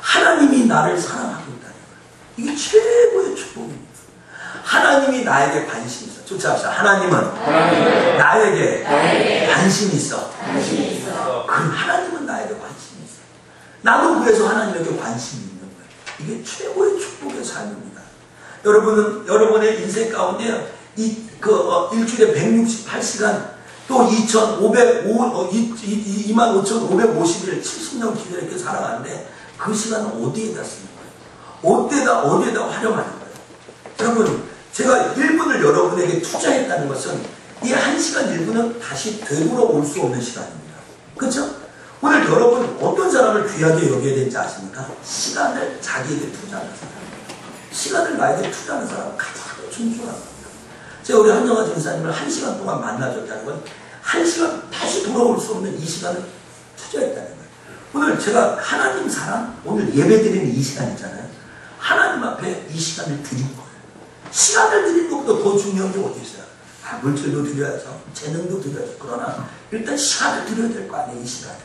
하나님이 나를 사랑하고 있다. 이게 최고의 축복입니다. 하나님이 나에게 관심이 있어. 쫓아갑시다. 하나님은 나에게 관심이 있어. 그럼 하나님은 나에게 관심이 있어. 나도 그래서 하나님에게 관심이 있는 거예요. 이게 최고의 축복의 삶입니다. 여러분의 인생 가운데 일주일에 168시간 또 25,550일 70년 기회 이렇게 살아가는데 그 시간은 어디에다 쓰는 거예요? 어디에다 활용하는 거예요? 여러분, 제가 1분을 여러분에게 투자했다는 것은 이 1시간 1분은 다시 되돌아올 수 없는 시간입니다. 그렇죠? 오늘 여러분 어떤 사람을 귀하게 여겨야 되는지 아십니까? 시간을 자기에게 투자하는 사람. 시간을 나에게 투자하는 사람은 가장 존중하는 겁니다. 제가 우리 한영아 전사님을 1시간 동안 만나줬다는 건 1시간 다시 돌아올 수 없는 이 시간을 투자했다는 거예요. 오늘 제가 하나님 사랑, 오늘 예배 드리는 이 시간 있잖아요. 하나님 앞에 이 시간을 드린 거예요. 시간을 드리는 것보다 더 중요한 게 어디 있어요? 물질도 드려야죠. 재능도 드려야죠. 그러나 일단 시간을 드려야 될 거 아니에요. 이 시간을.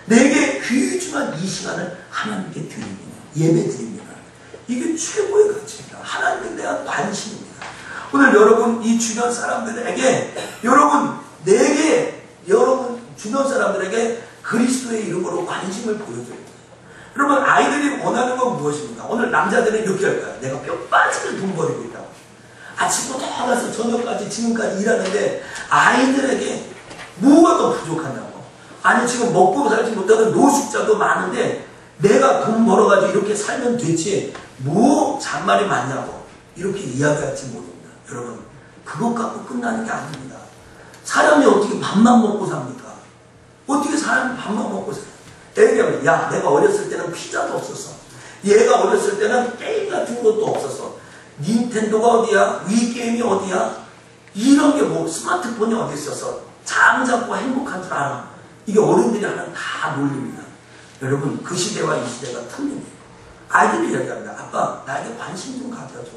내게 귀중한 이 시간을 하나님께 드립니다. 예배 드립니다. 이게 최고의 가치입니다. 하나님에 대한 관심입니다. 오늘 여러분 이 주변 사람들에게 여러분 주변 사람들에게 그리스도의 이름으로 관심을 보여줘야 돼요. 여러분 아이들이 원하는 건 무엇입니까? 오늘 남자들은 이렇게 할까요? 내가 뼈 빠지게 돈 벌이고 있다고. 아침부터 나가서 저녁까지 지금까지 일하는데 아이들에게 뭐가 더 부족하냐고. 아니 지금 먹고 살지 못하는 노숙자도 많은데 내가 돈 벌어가지고 이렇게 살면 되지 뭐 잔말이 많냐고 이렇게 이야기할지 모릅니다. 여러분 그것 갖고 끝나는 게 아닙니다. 사람이 어떻게 밥만 먹고 삽니까? 어떻게 사람이 밥만 먹고 살아요? 얘기하면 야 내가 어렸을 때는 피자도 없었어. 얘가 어렸을 때는 게임 같은 것도 없었어. 닌텐도가 어디야? 위게임이 어디야? 이런 게 뭐 스마트폰이 어디 있었어? 잠자고 행복한 줄 알아. 이게 어른들이 하는 다 논리입니다. 여러분 그 시대와 이 시대가 틀립니다. 아이들이 얘기합니다. 아빠 나에게 관심 좀 가져줘.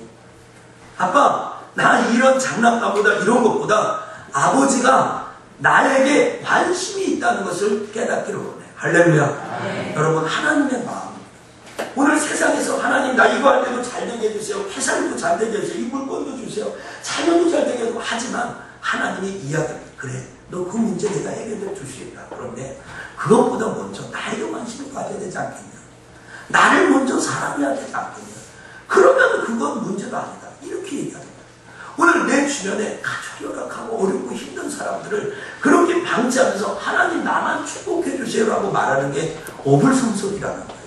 아빠 나 이런 장난감보다 이런 것보다 아버지가 나에게 관심이 있다는 것을 깨닫기를 원해요. 할렐루야. 네. 여러분 하나님의 마음. 오늘 세상에서 하나님 나 이거 할 때도 잘 되게 해주세요. 회사도 잘 되게 해주세요. 이 물건도 주세요. 자녀도 잘 되게 해주고 하지만 하나님이 이야기합니다. 그래 너 그 문제 내가 해결해 줄 수 있다. 그런데 그것보다 먼저 나에게 관심을 가져야 되지 않겠냐. 나를 먼저 사랑해야 되지 않겠냐. 그러면 그건 문제가 아니다. 이렇게 얘기합니다. 오늘 내 주변에 가족 열악하고 어렵고 힘든 사람들을 그렇게 방치하면서 하나님 나만 축복해 주세요라고 말하는 게 어불성설이라는 거예요.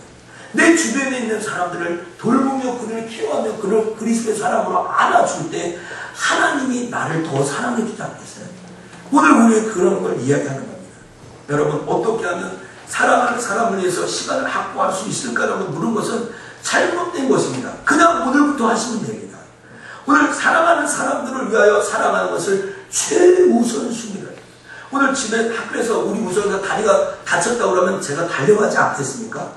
내 주변에 있는 사람들을 돌보며 그를 키워하며 그를 그리스도의 사람으로 안아줄 때 하나님이 나를 더 사랑해 주지 않겠어요? 오늘 우리 그런 걸 이야기하는 겁니다. 여러분 어떻게 하면 사랑하는 사람을 위해서 시간을 확보할 수 있을까라고 물은 것은 잘못된 것입니다. 그냥 오늘부터 하시면 됩니다. 오늘 사랑하는 사람들을 위하여 사랑하는 것을 최우선순위를. 오늘 집에 학교에서 우리 우선이가 다리가 다쳤다고 그러면 제가 달려가지 않겠습니까?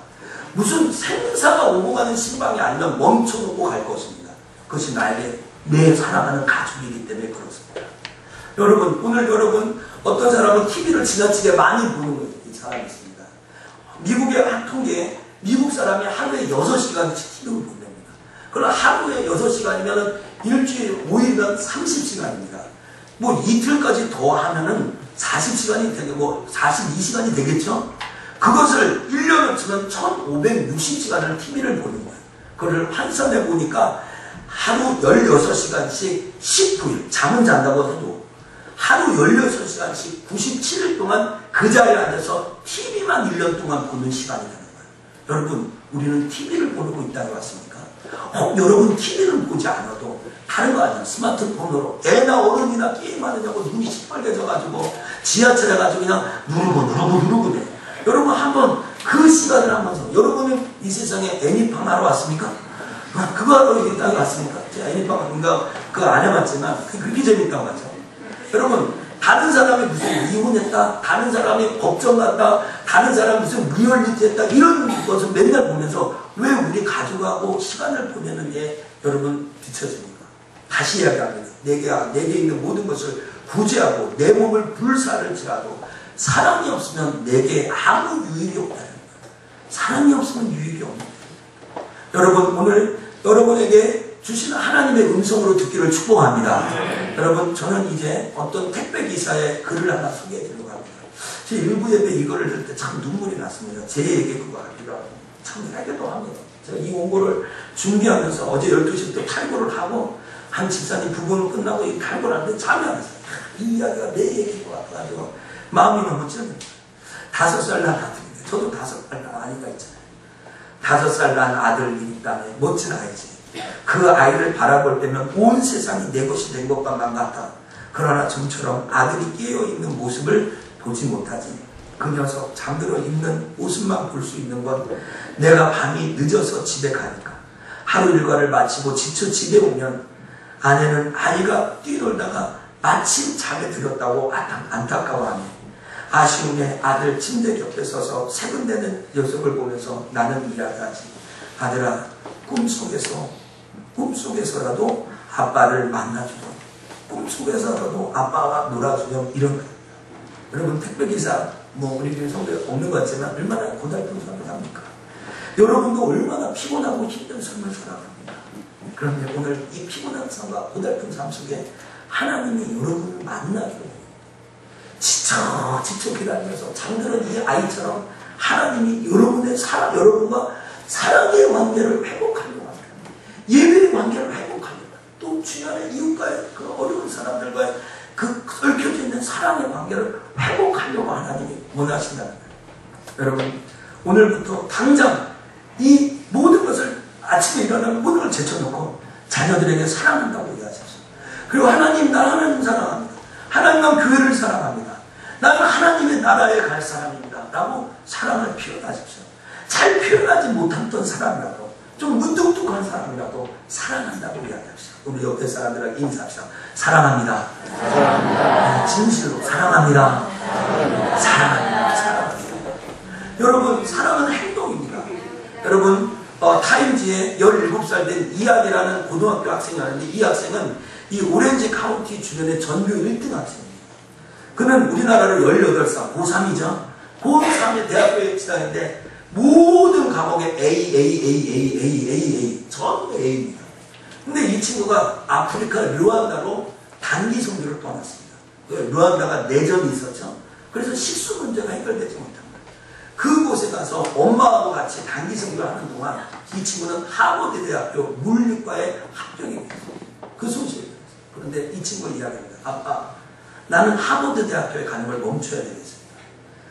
무슨 생사가 오고 가는 신방이 아니면 멈춰놓고 갈 것입니다. 그것이 나에게 내 사랑하는 가족이기 때문에 그렇습니다. 여러분 오늘 여러분 어떤 사람은 TV를 지나치게 많이 보는 사람이 있습니다. 미국의 한 통계에 미국 사람이 하루에 6시간씩 TV를 본답니다. 그러나 하루에 6시간이면 일주일 5일이면 30시간입니다. 뭐 이틀까지 더 하면은 40시간이 되게 뭐 42시간이 되겠죠? 그것을 1년을 치면 1560시간을 TV를 보는 거예요. 그걸 환산해 보니까 하루 16시간씩 19일, 잠은 잔다고 해도 하루 16시간씩 97일 동안 그 자리에 앉아서 TV만 1년 동안 보는 시간이 되는 거예요. 여러분, 우리는 TV를 보고 있다고 왔습니까? 여러분 TV를 보지 않아도 다른 거 아니야. 스마트폰으로 애나 어른이나 게임하느냐고 눈이 시뻘개져가지고 지하철에 가지고 그냥 누르고 돼. 여러분 한번 그 시간을 한번 여러분은 이 세상에 애니팡 하러 왔습니까? 그거 하러 여기 왔습니까? 제가 애니팡 뭔가 그거 안 해봤지만 그렇게 재밌다고 하죠. 여러분 다른 사람이 무슨 이혼했다, 다른 사람이 법정 갔다, 다른 사람이 무슨 리얼리티 했다 이런 것을 맨날 보면서 왜 우리 가족하고 시간을 보내는데 여러분 뒤처집니까? 다시 이야기합니다. 내게 있는 모든 것을 구제하고 내 몸을 불사를지라도 사랑이 없으면 내게 아무 유익이 없다는 거예요. 사랑이 없으면 유익이 없는 거예요. 여러분 오늘 여러분에게 주시는 하나님의 음성으로 듣기를 축복합니다. 네. 여러분 저는 이제 어떤 택배기사의 글을 하나 소개해드리려고 합니다. 제 일부 예배 이거를 들을 때 참 눈물이 났습니다. 제 얘기 그거 하기로 하고 참 하기도 합니다. 제가 이 원고를 준비하면서 어제 12시부터 탈고를 하고 한 집사님 부부는 끝나고 이 탈고를 하는데 잠이 안 왔어요. 이 이야기가 내 얘기인 것 같아가지고 마음이 너무 찔립니다. 5살 난 아들인데 저도 5살 난 아이가 있잖아요. 5살 난 아들이 있다네. 멋진 아이지. 그 아이를 바라볼 때면 온 세상이 내 것이 된 것만 같아. 그러나 좀처럼 아들이 깨어있는 모습을 보지 못하지. 그 녀석 잠들어 있는 모습만 볼 수 있는 건 내가 밤이 늦어서 집에 가니까. 하루 일과를 마치고 지쳐 집에 오면 아내는 아이가 뛰놀다가 마침 잠에 들었다고 안타까워하며 아쉬움에 아들 침대 곁에 서서 세근대는 녀석을 보면서 나는 이야기하지. 아들아, 꿈속에서라도 아빠를 만나주렴. 꿈속에서라도 아빠가 놀아주렴. 이런 거예요. 여러분, 택배기사 우리 중에 성도가 없는 것 같지만 얼마나 고달픈 삶을 합니까? 여러분도 얼마나 피곤하고 힘든 삶을 살아갑니다. 그런데 오늘 이 피곤한 삶과 고달픈 삶 속에 하나님이 여러분을 만나주고 지쳐 기다리면서 잠드는 이 아이처럼 하나님이 여러분과 사랑의 관계를 회복하려고 합니다. 예배의 관계를 회복하려고 합니다. 또 주변의 이웃과의 그 어려운 사람들과의 그 얽혀져 있는 사랑의 관계를 회복하려고 하나님이 원하신다는 거예요. 여러분, 오늘부터 당장 이 모든 것을 아침에 일어나면 모든 걸 제쳐놓고 자녀들에게 사랑한다고 얘기하십시오. 그리고 하나님, 나는 하나님 사랑합니다. 하나님만 교회를 사랑합니다. 나는 하나님의 나라에 갈 사람입니다. 라고 사랑을 표현하십시오. 잘 표현하지 못했던 사람이라도, 좀 무뚝뚝한 사람이라도 사랑한다고 이야기합시다. 우리 옆에 사람들에게 인사합시다. 사랑합니다. 사랑합니다. 진실로 사랑합니다. 사랑합니다. 사랑합니다. 여러분, 사랑은 행동입니다. 여러분, 타임지에 17살 된 이학이라는 고등학교 학생이 왔는데, 이 학생은 이 오렌지 카운티 주변의 전교 1등 학생입니다. 그는 우리나라로 18살, 고3이죠. 고3의 대학교에 지나는데 모든 과목에 A, 전부 A입니다. 근데 이 친구가 아프리카 르완다로 단기 선교를 떠났습니다. 르완다가 내전이 있었죠. 그래서 식수 문제가 해결되지 못한 거예요. 그곳에 가서 엄마하고 같이 단기 선교를 하는 동안 이 친구는 하버드 대학교 물리과에 합격이 됐어요. 그 소식을 들었어요. 그런데 이 친구가 이야기합니다. 아빠, 나는 하버드 대학교에 가는 걸 멈춰야 되겠습니다.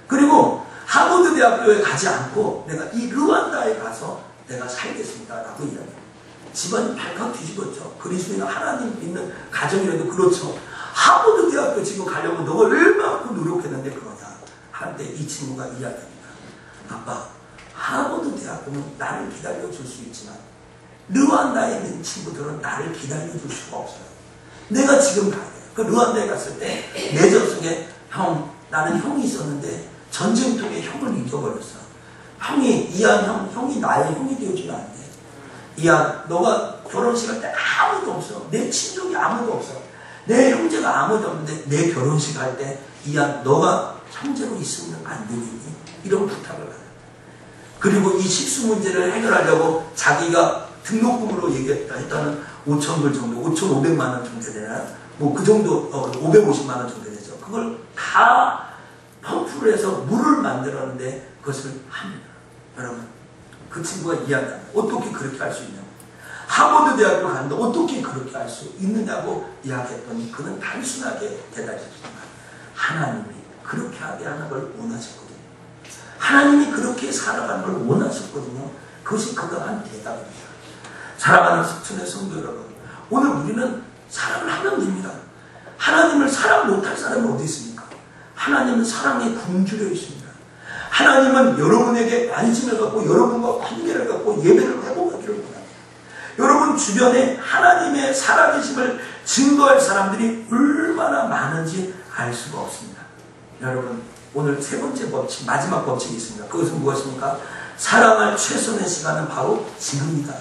그리고 하버드 대학교에 가지 않고 내가 이 르완다에 가서 내가 살겠습니다. 라고 이야기합니다. 집안이 발칵 뒤집었죠. 그리스도인은 하나님 믿는 가정이라도 그렇죠. 하버드 대학교 지금 가려면 너가 얼마나 노력했는데 그러냐. 하는데 이 친구가 이야기합니다. 아빠, 하버드 대학교는 나를 기다려줄 수 있지만 르완다에 있는 친구들은 나를 기다려줄 수가 없어요. 내가 지금 가야 돼요. 그 르완다에 갔을 때 내전 속에 나는 형이 있었는데 전쟁통에 형을 잊어버렸어. 형이 나의 형이 되어주면 안 돼. 이안, 너가 결혼식 할 때 아무도 없어. 내 친족이 아무도 없어. 내 형제가 아무도 없는데 내 결혼식 할 때 이안, 너가 형제로 있으면 안 되니? 이런 부탁을 받아요. 그리고 이 식수 문제를 해결하려고 자기가 등록금으로 얘기했다는 5,000불 정도, 5,500만 원 정도 되나? 그 정도, 550만 원 정도 되죠. 그걸 다 펌프를 해서 물을 만들었는데 그것을 합니다. 여러분, 그 친구가 이야기합니다. 어떻게 그렇게 할 수 있냐고. 하버드 대학교 갔는데 어떻게 그렇게 할 수 있느냐고 이야기했더니 그는 단순하게 대답했습니다. 하나님이 그렇게 하게 하는 걸 원하셨거든요. 하나님이 그렇게 살아가는 걸 원하셨거든요. 그것이 그가 한 대답입니다. 사랑하는 석천의 성도 여러분, 오늘 우리는 사랑을 하면 됩니다. 하나님을 사랑 못할 사람은 어디 있습니까? 하나님은 사랑에 굶주려 있습니다. 하나님은 여러분에게 관심을 갖고 여러분과 관계를 갖고 예배를 회복하기를 원합니다. 여러분 주변에 하나님의 살아계심을 증거할 사람들이 얼마나 많은지 알 수가 없습니다. 여러분, 오늘 세 번째 법칙, 마지막 법칙이 있습니다. 그것은 무엇입니까? 사랑할 최선의 시간은 바로 지금이다.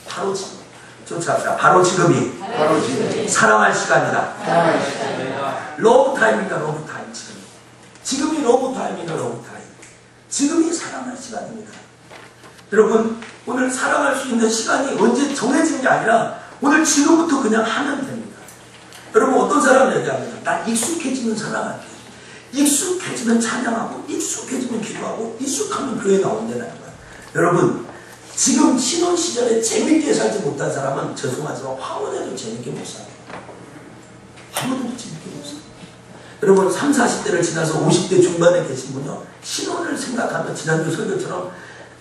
바로 지금. 쫓아갑시다. 바로 지금이. 사랑할 시간이다. 러브 타임이다. 러브 타임. 지금이 러브 타임이다. 러브 타임. 지금이 사랑할 시간입니다. 여러분, 오늘 사랑할 수 있는 시간이 언제 정해진 게 아니라 오늘 지금부터 그냥 하면 됩니다. 여러분, 어떤 사람을 얘기합니다. 난 익숙해지면 사랑할게. 익숙해지면 찬양하고, 익숙해지면 기도하고, 익숙하면 교회 나온다는 거예요. 여러분, 지금 신혼 시절에 재밌게 살지 못한 사람은 죄송하지만 황혼에도 재밌게 못 살아요. 황혼에도 재밌게 못 살아요. 여러분, 30, 40대를 지나서 50대 중반에 계신 분요, 신혼을 생각하면 지난주 설교처럼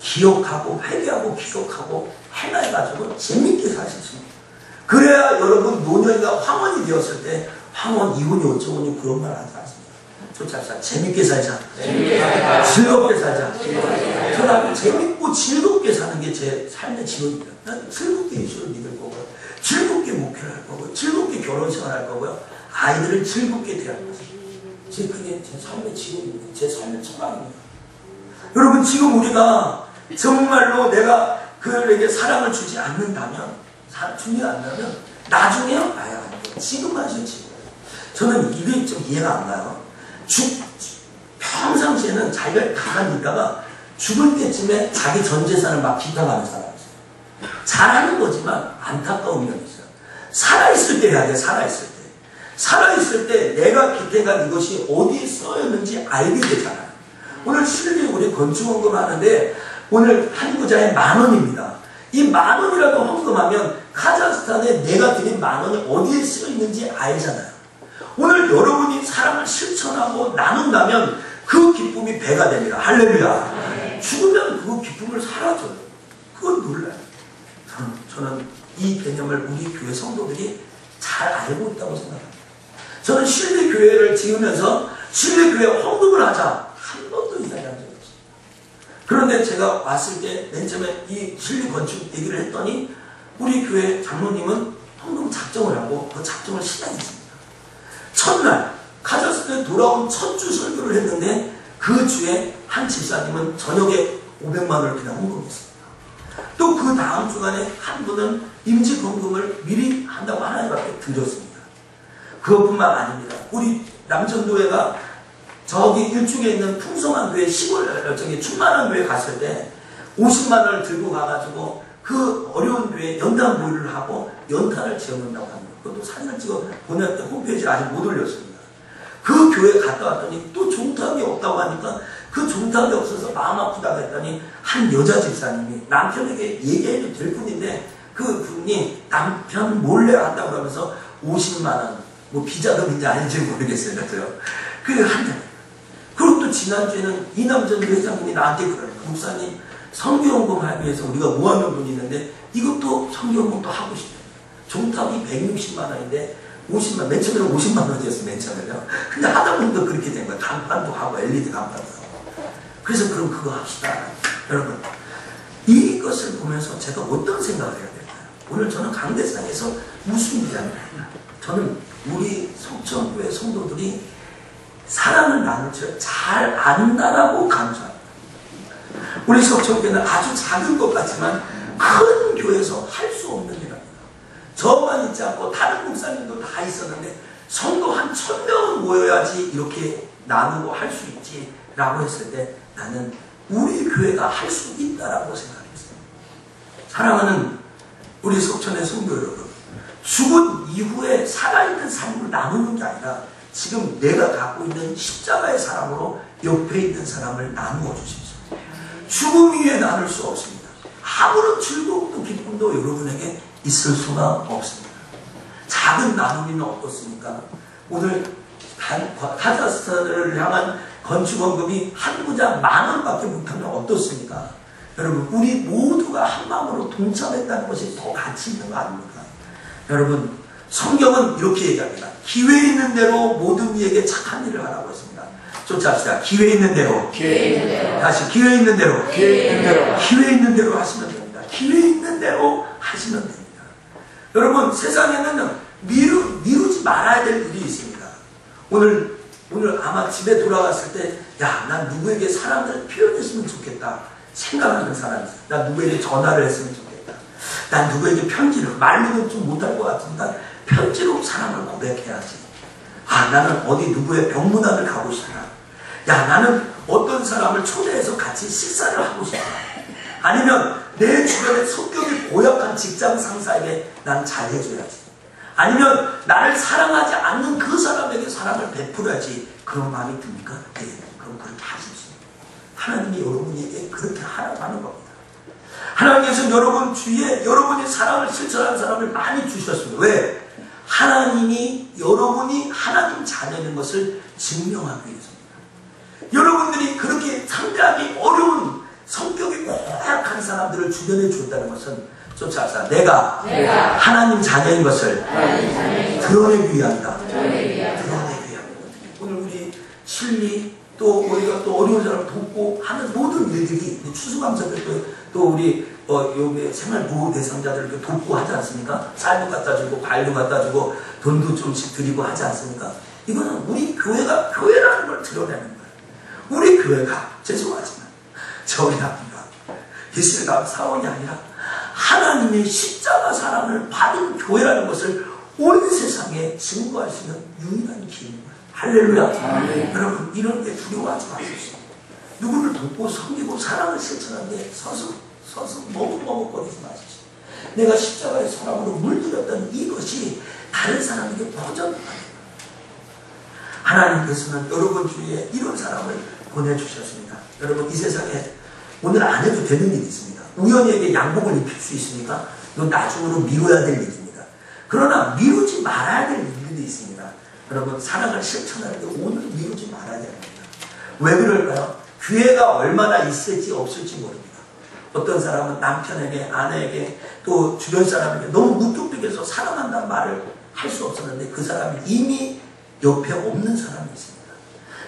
기억하고 회개하고 기억하고 행해가지고 재밌게 사실습니다. 그래야 여러분 노년이가 황혼이 되었을 때 황혼 이혼이 어쩌고니 그런 말 하지 않습니다. 쫓아갑시다. 재밌게 살자. 즐겁게 살자. 저는 재밌고 즐겁게 사는 게 제 삶의 지원입니다. 난 즐겁게 예수를 믿을 거고 즐겁게 목회를 할 거고 결혼식을 할 거고요. 아이들을 즐겁게 대할 것입니다. 그게 제 삶의 지금입니다. 제 삶의 철학입니다. 여러분, 지금 우리가 정말로 내가 그에게 사랑을 주지 않는다면, 주지 않는다면 나중에야 봐야 합니다. 지금 하죠, 지금. 저는 이게 좀 이해가 안 가요. 평상시에는 자기가 가만히 있다가 죽을 때쯤에 자기 전 재산을 막 기탁하는 사람이 있어요. 잘하는 거지만 안타까운 면이 있어요. 살아있을 때 해야 돼, 살아있을 때. 살아있을 때 내가 기탁한 이것이 어디에 써였는지 알게 되잖아요. 오늘 실리 우리 건축원금 하는데 오늘 한 구자에 10,000원입니다. 이 10,000원이라도 헌금하면 카자흐스탄에 내가 드린 10,000원이 어디에 쓰여있는지 알잖아요. 오늘 여러분이 사랑을 실천하고 나눈다면 그 기쁨이 배가 됩니다. 할렐루야. 죽으면 그 기쁨을 사라져요. 그건 놀라요. 저는 이 개념을 우리 교회 성도들이 잘 알고 있다고 생각합니다. 저는 실리교회를 지으면서 실리교회 헌금을 하자 한 번도 이야기한 적이 없어요. 그런데 제가 왔을 때 맨 처음에 이 실리 건축 얘기를 했더니 우리 교회 장로님은 헌금 작정을 하고 그 작정을 시작했습니다. 첫날 카자흐스탄에 돌아온 첫 주 설교를 했는데 그 주에 한 집사님은 저녁에 500만 원을 그냥 헌금했습니다. 또 그 다음 주간에 한 분은 임직헌금을 미리 한다고 하나님 앞에 드렸습니다. 그것뿐만 아닙니다. 우리 남천교회가 저기 일중에 있는 풍성한 교회 시골 저기 충만한 교회 갔을 때 50만 원을 들고 가가지고 그 어려운 교회에 연탄 모의를 하고 연탄을 지어놓는다고 합니다. 그것도 사진을 찍어 보냈는데 홈페이지에 아직 못 올렸습니다. 그 교회 갔다 왔더니 또 종탑이 없다고 하니까 그 종탑이 없어서 마음 아프다고 했더니 한 여자 집사님이 남편에게 얘기해도 될 분인데 그 분이 남편 몰래 한다고 그러면서 50만 원, 뭐 비자금인지 아닌지 모르겠어요. 그래 한다. 그리고 또 지난주에는 이남전 회장님이 나한테 그래요. 목사님 선교연금 하기 위해서 우리가 모아놓은 돈이 있는데 이것도 선교연금도 하고 싶어요. 종탑이 160만 원인데 50만, 맨 처음에는 50만 원이었어요. 맨 처음에는요. 근데 하다 보니까 그렇게 된 거예요. 간판도 하고 LED 간판도 하고. 그래서 그럼 그거 합시다. 여러분, 이것을 보면서 제가 어떤 생각을 해야 될까요? 오늘 저는 강대상에서 무슨 이야기를 할까요? 저는 우리 성천교회 성도들이 사랑을 나눌 줄 잘 안다라고 감사합니다. 우리 성천교회는 아주 작은 것 같지만 큰 교회에서 할 수 없는 일입니다. 저만 있지 않고 다른 목사님도 다 있었는데 성도 한 1,000명은 모여야지 이렇게 나누고 할 수 있지 라고 했을 때 나는 우리 교회가 할 수 있다라고 생각했어요. 사랑하는 우리 석천의 성도 여러분, 죽은 이후에 살아있는 삶을 나누는 게 아니라 지금 내가 갖고 있는 십자가의 사랑으로 옆에 있는 사람을 나누어 주십시오. 죽음 위에 나눌 수 없습니다. 아무런 즐거움도 기쁨도 여러분에게 있을 수가 없습니다. 작은 나눔이는 어떻습니까? 오늘 카자흐스탄을 향한 건축원금이 한 구자 10,000원밖에 못하면 어떻습니까? 여러분, 우리 모두가 한 마음으로 동참했다는 것이 더 가치 있는 거 아닙니까? 여러분, 성경은 이렇게 얘기합니다. 기회 있는 대로 모든 이에게 착한 일을 하라고 했습니다. 쫓아합시다. 기회 있는 대로. 다시 기회 있는 대로. 기회 있는 대로 하시면 됩니다. 기회 있는 대로 하시면 됩니다. 여러분, 세상에는 미루지 말아야 될 일이 있습니다. 오늘 아마 집에 돌아갔을 때, 야, 난 누구에게 사랑을 표현했으면 좋겠다 생각하는 사람이 있어요. 난 누구에게 전화를 했으면 좋겠다. 난 누구에게 편지를, 말로는 좀 못할 것 같으니까 편지로 사랑을 고백해야지. 아, 나는 어디 누구의 병문안을 가고 싶다. 야, 나는 어떤 사람을 초대해서 같이 식사를 하고 싶다. 아니면 내 주변에 성격이 고약한 직장 상사에게 난 잘해줘야지. 아니면 나를 사랑하지 않는 그 사람에게 사랑을 베풀어야지. 그런 마음이 듭니까? 네, 그럼 그렇게 하십시오. 하나님이 여러분에게 그렇게 하라고 하는 겁니다. 하나님께서 여러분 주위에 여러분이 사랑을 실천하는 사람을 많이 주셨습니다. 왜? 하나님이 여러분이 하나님 자녀인 것을 증명하기 위해서입니다. 여러분들이 그렇게 상대하기 어려운 성격이 고약한 사람들을 주변에 줬다는 것은 쫓아서 내가 하나님 자녀인 것을 드러내기 위함이다. 드러내기 위함이거든요. 오늘 우리 실리 또 우리가 또 어려운 사람을 돕고 하는 모든 일들이 추수감사절 또 우리 여기 생활보호 대상자들을 이렇게 돕고 하지 않습니까? 쌀도 갖다 주고 과일도 갖다 주고 돈도 좀씩 드리고 하지 않습니까? 이거는 우리 교회가 교회라는 걸 드러내는 거예요. 우리 교회가 죄송하지만 저희랍니다. 이슬람 사원이 아니라 하나님의 십자가 사랑을 받은 교회라는 것을 온 세상에 증거할 수 있는 유일한 기회입니다. 할렐루야. 여러분 이런 데 두려워하지 마십시오. 누구를 돕고 섬기고 사랑을 실천하는데 서서 머뭇머뭇거리지 마십시오. 내가 십자가의 사랑으로 물들였던 이것이 다른 사람에게 퍼져나가는 거예요. 하나님께서는 여러분 주위에 이런 사람을 보내주셨습니다. 여러분 이 세상에 오늘 안 해도 되는 일이 있습니다. 우연히에게 양복을 입힐 수 있습니까? 이건 나중으로 미뤄야 될 일입니다. 그러나 미루지 말아야 될 일들이 있습니다. 여러분 사랑을 실천하는데 오늘 미루지 말아야 됩니다. 왜 그럴까요? 기회가 얼마나 있을지 없을지 모릅니다. 어떤 사람은 남편에게 아내에게 또 주변 사람에게 너무 무뚝뚝해서 사랑한다는 말을 할 수 없었는데 그 사람이 이미 옆에 없는 사람이 있습니다.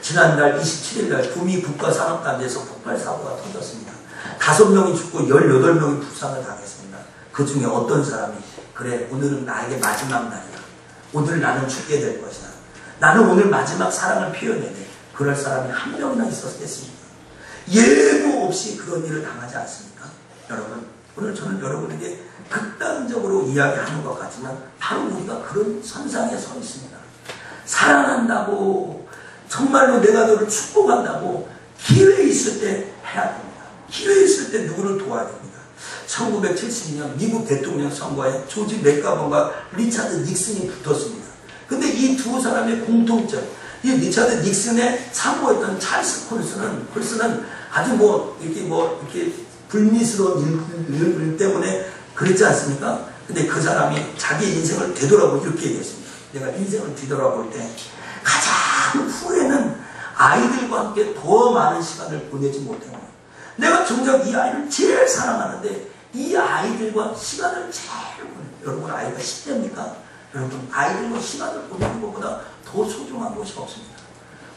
지난달 27일날 구미 국가산업단지에서 폭발 사고가 터졌습니다. 5명이 죽고 18명이 부상을 당했습니다. 그 중에 어떤 사람이 그래 오늘은 나에게 마지막 날이다. 오늘 나는 죽게 될 것이다. 나는 오늘 마지막 사랑을 표현해야 돼. 그럴 사람이 한 명이나 있었겠습니까? 예고 없이 그런 일을 당하지 않습니까? 여러분 오늘 저는 여러분에게 극단적으로 이야기하는 것 같지만 바로 우리가 그런 선상에 서 있습니다. 사랑한다고 정말로 내가 너를 축복한다고 기회 있을 때 해야 됩니다. 기회 있을 때 누구를 도와야 됩니다. 1972년 미국 대통령 선거에 조지 맥가번과 리차드 닉슨이 붙었습니다. 근데 이 두 사람의 공통점, 이 리차드 닉슨의 참고했던 찰스 콜슨은 아주 이렇게 불미스러운 일 때문에 그랬지 않습니까? 근데 그 사람이 자기 인생을 되돌아보고 이렇게 얘기했습니다. 내가 인생을 뒤돌아볼 때 가장 후회는 아이들과 함께 더 많은 시간을 보내지 못한 거예요. 내가 정작 이 아이를 제일 사랑하는데 이 아이들과 시간을 제일 보내요. 여러분 아이가 10대입니까? 여러분 아이들과 시간을 보내는 것보다 더 소중한 것이 없습니다.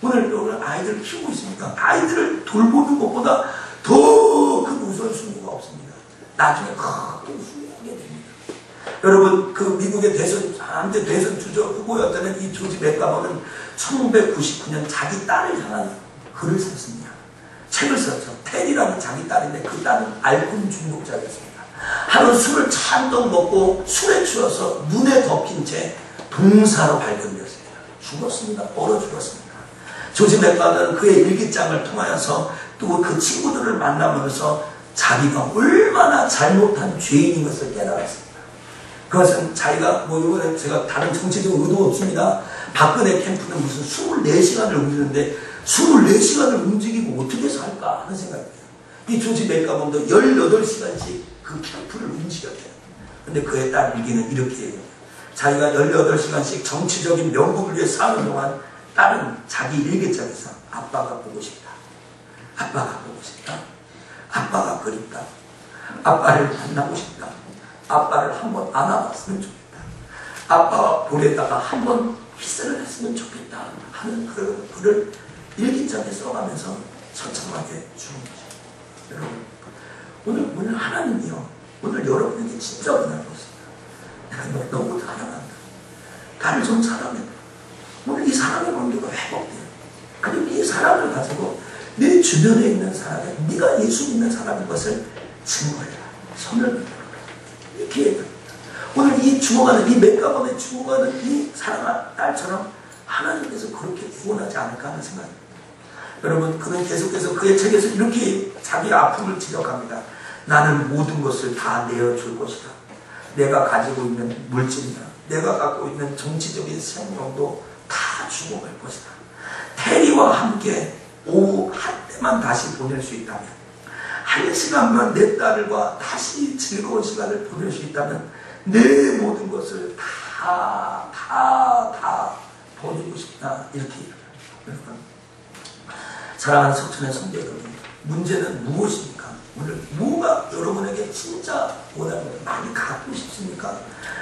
오늘 여러분 아이들을 키우고 있습니까? 아이들을 돌보는 것보다 더 큰 우선순위가 없습니다. 나중에 크게 후회하게 됩니다. 여러분 그 미국의 한때 대선 주저 후보였다는 이 조지 맥가번은 1999년 자기 딸을 향한 글을 썼습니다. 책을 썼죠. 테리라는 자기 딸인데 그 딸은 알코올 중독자였습니다. 하루 술을 잔뜩 먹고 술에 취해서 눈에 덮인 채 동사로 발견되었습니다. 죽었습니다. 얼어 죽었습니다. 조지 맥가번은 그의 일기장을 통하여서 또 그 친구들을 만나면서 자기가 얼마나 잘못한 죄인인 것을 깨달았습니다. 그것은 자기가 이번에 제가 다른 정치적 의도 없습니다. 박근혜 캠프는 무슨 24시간을 움직이는데 24시간을 움직이고 어떻게 살까 하는 생각이에요. 이 조지 맥가번도 18시간씩 그 캠프를 움직였대요. 근데 그의 딸 일기는 이렇게 해요. 자기가 18시간씩 정치적인 명분을 위해 사는 동안 딸은 자기 일기장에서 아빠가 보고 싶다. 아빠가 보고 싶다. 아빠가 그립다. 아빠를 만나고 싶다. 아빠를 한번 안아봤으면 좋겠다. 아빠와 볼에다가 한번 키스를 했으면 좋겠다 하는 그 글을 일기장에 써가면서 처참하게 죽은 거죠. 여러분 오늘 하나님이요 오늘 여러분에게 진짜 원하는 것입니다. 내가 너 너무 사랑한다. 나를 좀 사랑해. 오늘 이 사랑의 관계가 회복돼요. 그리고 이 사랑을 가지고 내 주변에 있는 사람에 네가 예수 믿는 사람인 것을 증거해라. 손을 들어라. 이렇게 얘기합니다. 오늘 이 죽어가는 이 맥가번에 죽어가는 이 사랑한 딸처럼 하나님께서 그렇게 구원하지 않을까 하는 생각입니다. 여러분 그는 계속해서 그의 책에서 이렇게 자기 아픔을 지적합니다. 나는 모든 것을 다 내어줄 것이다. 내가 가지고 있는 물질이나 내가 갖고 있는 정치적인 생명도 다 죽어갈 것이다. 테리와 함께 오후 한때만 다시 보낼 수 있다면 1시간만 내 딸과 다시 즐거운 시간을 보낼 수 있다면 내 모든 것을 다 버리고 싶다 이렇게 얘기합니다. 사랑하는 석천의 성도 여러분 문제는 무엇입니까? 오늘 뭐가 여러분에게 진짜 원하는 거예요? 많이 갖고 싶습니까?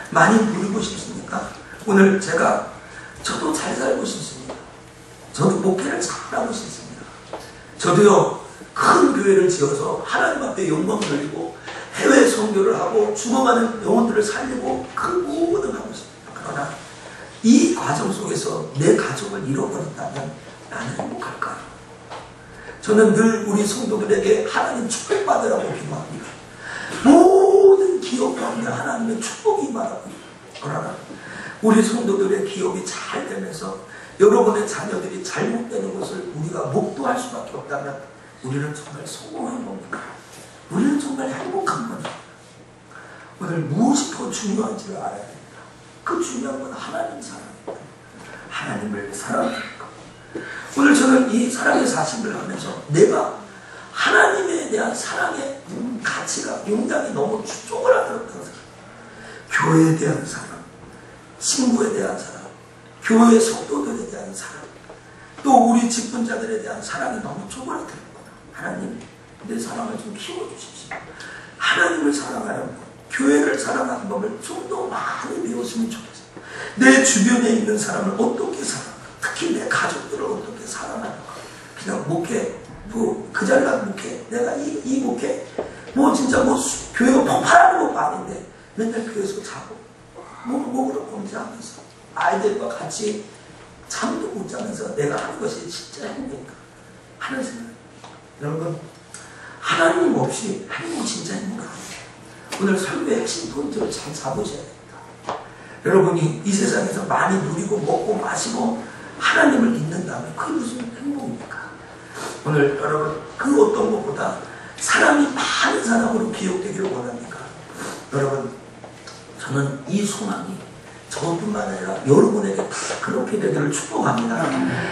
많이 누리고 싶습니까? 오늘 저도 잘 살고 싶습니다. 저도 목회를 잘하고 싶습니다. 저도요, 큰 교회를 지어서 하나님 앞에 영광을 돌리고 해외 선교를 하고 죽어가는 영혼들을 살리고 그 모든 하고 싶습니다. 그러나 이 과정 속에서 내 가족을 잃어버린다면 나는 행복할까? 저는 늘 우리 성도들에게 하나님 축복받으라고 기도합니다. 모든 기업 가운데 하나님의 축복이 임하라고. 그러나 우리 성도들의 기업이 잘 되면서 여러분의 자녀들이 잘못되는 것을 우리가 목도할 수밖에 없다면 우리는 정말 성공한 겁니까? 우리는 정말 행복한 겁니까? 오늘 무엇이 더 중요한지를 알아야 됩니다. 그 중요한 건 하나님 사랑입니다. 하나님을 사랑하는 것. 오늘 저는 이 사랑의 사실을 하면서 내가 하나님에 대한 사랑의 가치가 용량이 너무 쪼그라들었다고 생각해요. 교회에 대한 사랑, 친구에 대한 사랑, 교회 성도들에 대한 사랑, 또 우리 직분자들에 대한 사랑이 너무 쪼그라들었구나. 하나님, 내 사랑을 좀 키워주십시오. 하나님을 사랑하는 법, 교회를 사랑하는 법을 좀 더 많이 배웠으면 좋겠어요. 내 주변에 있는 사람을 어떻게 사랑하는가, 특히 내 가족들을 어떻게 사랑하는가. 그냥 목회, 그 잘난 목회, 내가 이 목회, 진짜 교회가 폭발하는 것도 아닌데 맨날 교회에서 자고 목으로 공지하면서 아이들과 같이 잠도 못 자면서 내가 하는 것이 진짜 행복인가 하는 생각. 여러분, 하나님 없이 행복 진짜 행복 아니에요. 오늘 설교의 핵심 포인트를 잘 잡으셔야 됩니다. 여러분이 이 세상에서 많이 누리고 먹고 마시고 하나님을 믿는다면 그게 무슨 행복입니까? 오늘 여러분, 그 어떤 것보다 사람이 많은 사람으로 기억되기를 원합니까? 여러분, 저는 이 소망이 저뿐만 아니라 여러분에게 다 그렇게 되기를 축복합니다.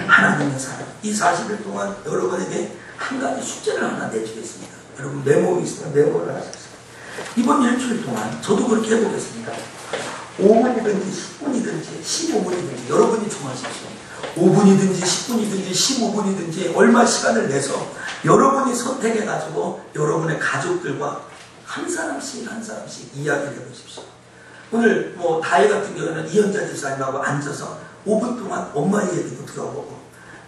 하나님의 사랑. 이 40일 동안 여러분에게 한 가지 숙제를 하나 내주겠습니다. 여러분 메모 있으면 메모를 하십시오. 이번 일주일 동안 저도 그렇게 해보겠습니다. 5분이든지 10분이든지 15분이든지 여러분이 정하십시오. 5분이든지 10분이든지 15분이든지 얼마 시간을 내서 여러분이 선택해가지고 여러분의 가족들과 한 사람씩 이야기를 해보십시오. 오늘 다혜 같은 경우는 이현자 집사님하고 앉아서 5분 동안 엄마의 얘기도 들어보고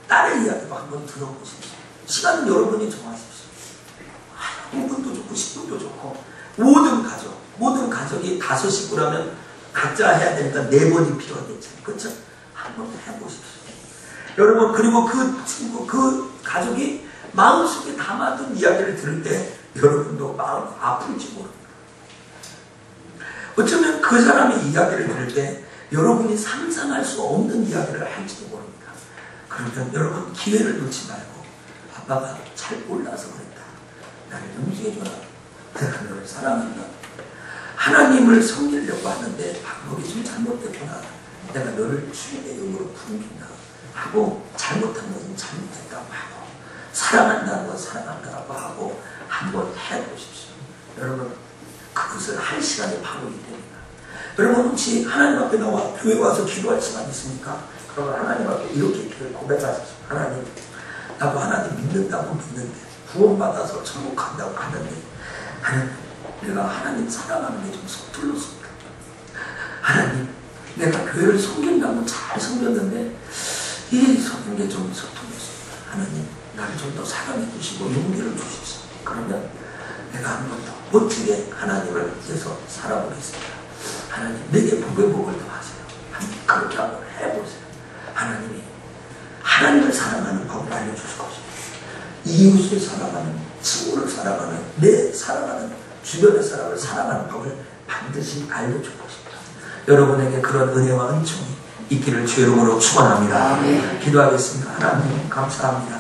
딸의 이야기도 한번 들어보십시오. 시간은 여러분이 정하십시오. 5분도 좋고 10분도 좋고 모든 가족이 5식구라면 각자 해야 되니까 4번이 필요하겠죠. 그렇죠? 한번 해보십시오. 여러분, 그리고 그 가족이 마음속에 담아둔 이야기를 들을 때 여러분도 마음 아플지 모릅니다. 어쩌면 그 사람의 이야기를 들을 때 여러분이 상상할 수 없는 이야기를 할지도 모릅니다. 그러면 여러분 기회를 놓지 말고 아빠가 잘 몰라서 그랬다. 나를 용서해줘라. 내가 너를 사랑한다. 하나님을 섬기려고 하는데 방법이 좀 잘못됐구나. 내가 너를 주님의 영으로 품긴다 하고 잘못한 것은 잘못했다고 하고 사랑한다는 건 사랑한다고 하고 한번 해보십시오. 여러분, 그것을 할 시간이 바로 이때입니다. 여러분 혹시 하나님 앞에 나와 교회 와서 기도할 시간 있습니까? 그러면 하나님 앞에 이렇게 고백하십시오. 하나님, 나도 하나님 믿는다고 믿는데 구원받아서 천국 간다고 하는데 하나님, 내가 하나님 사랑하는 게 좀 서툴렀습니다. 하나님, 내가 교회를 섬긴다고 잘 섬겼는데 이 섬긴 게 좀 서툴렀습니다. 하나님, 나를 좀 더 사랑해 주시고 용기를 주십시오. 그러면 내가 한 번 더 멋지게 하나님을 위해서 살아보겠습니다. 하나님, 내게 복을 더하세요. 그렇게 한번 해보세요. 하나님이 하나님을 사랑하는 법을 알려주실 것입니다. 이웃을 사랑하는, 친구를 사랑하는, 내 사랑하는 주변의 사람을 사랑하는 법을 반드시 알려줄 것입니다. 여러분에게 그런 은혜와 은총이 있기를 주의 이름으로 축원합니다. 기도하겠습니다. 하나님 감사합니다.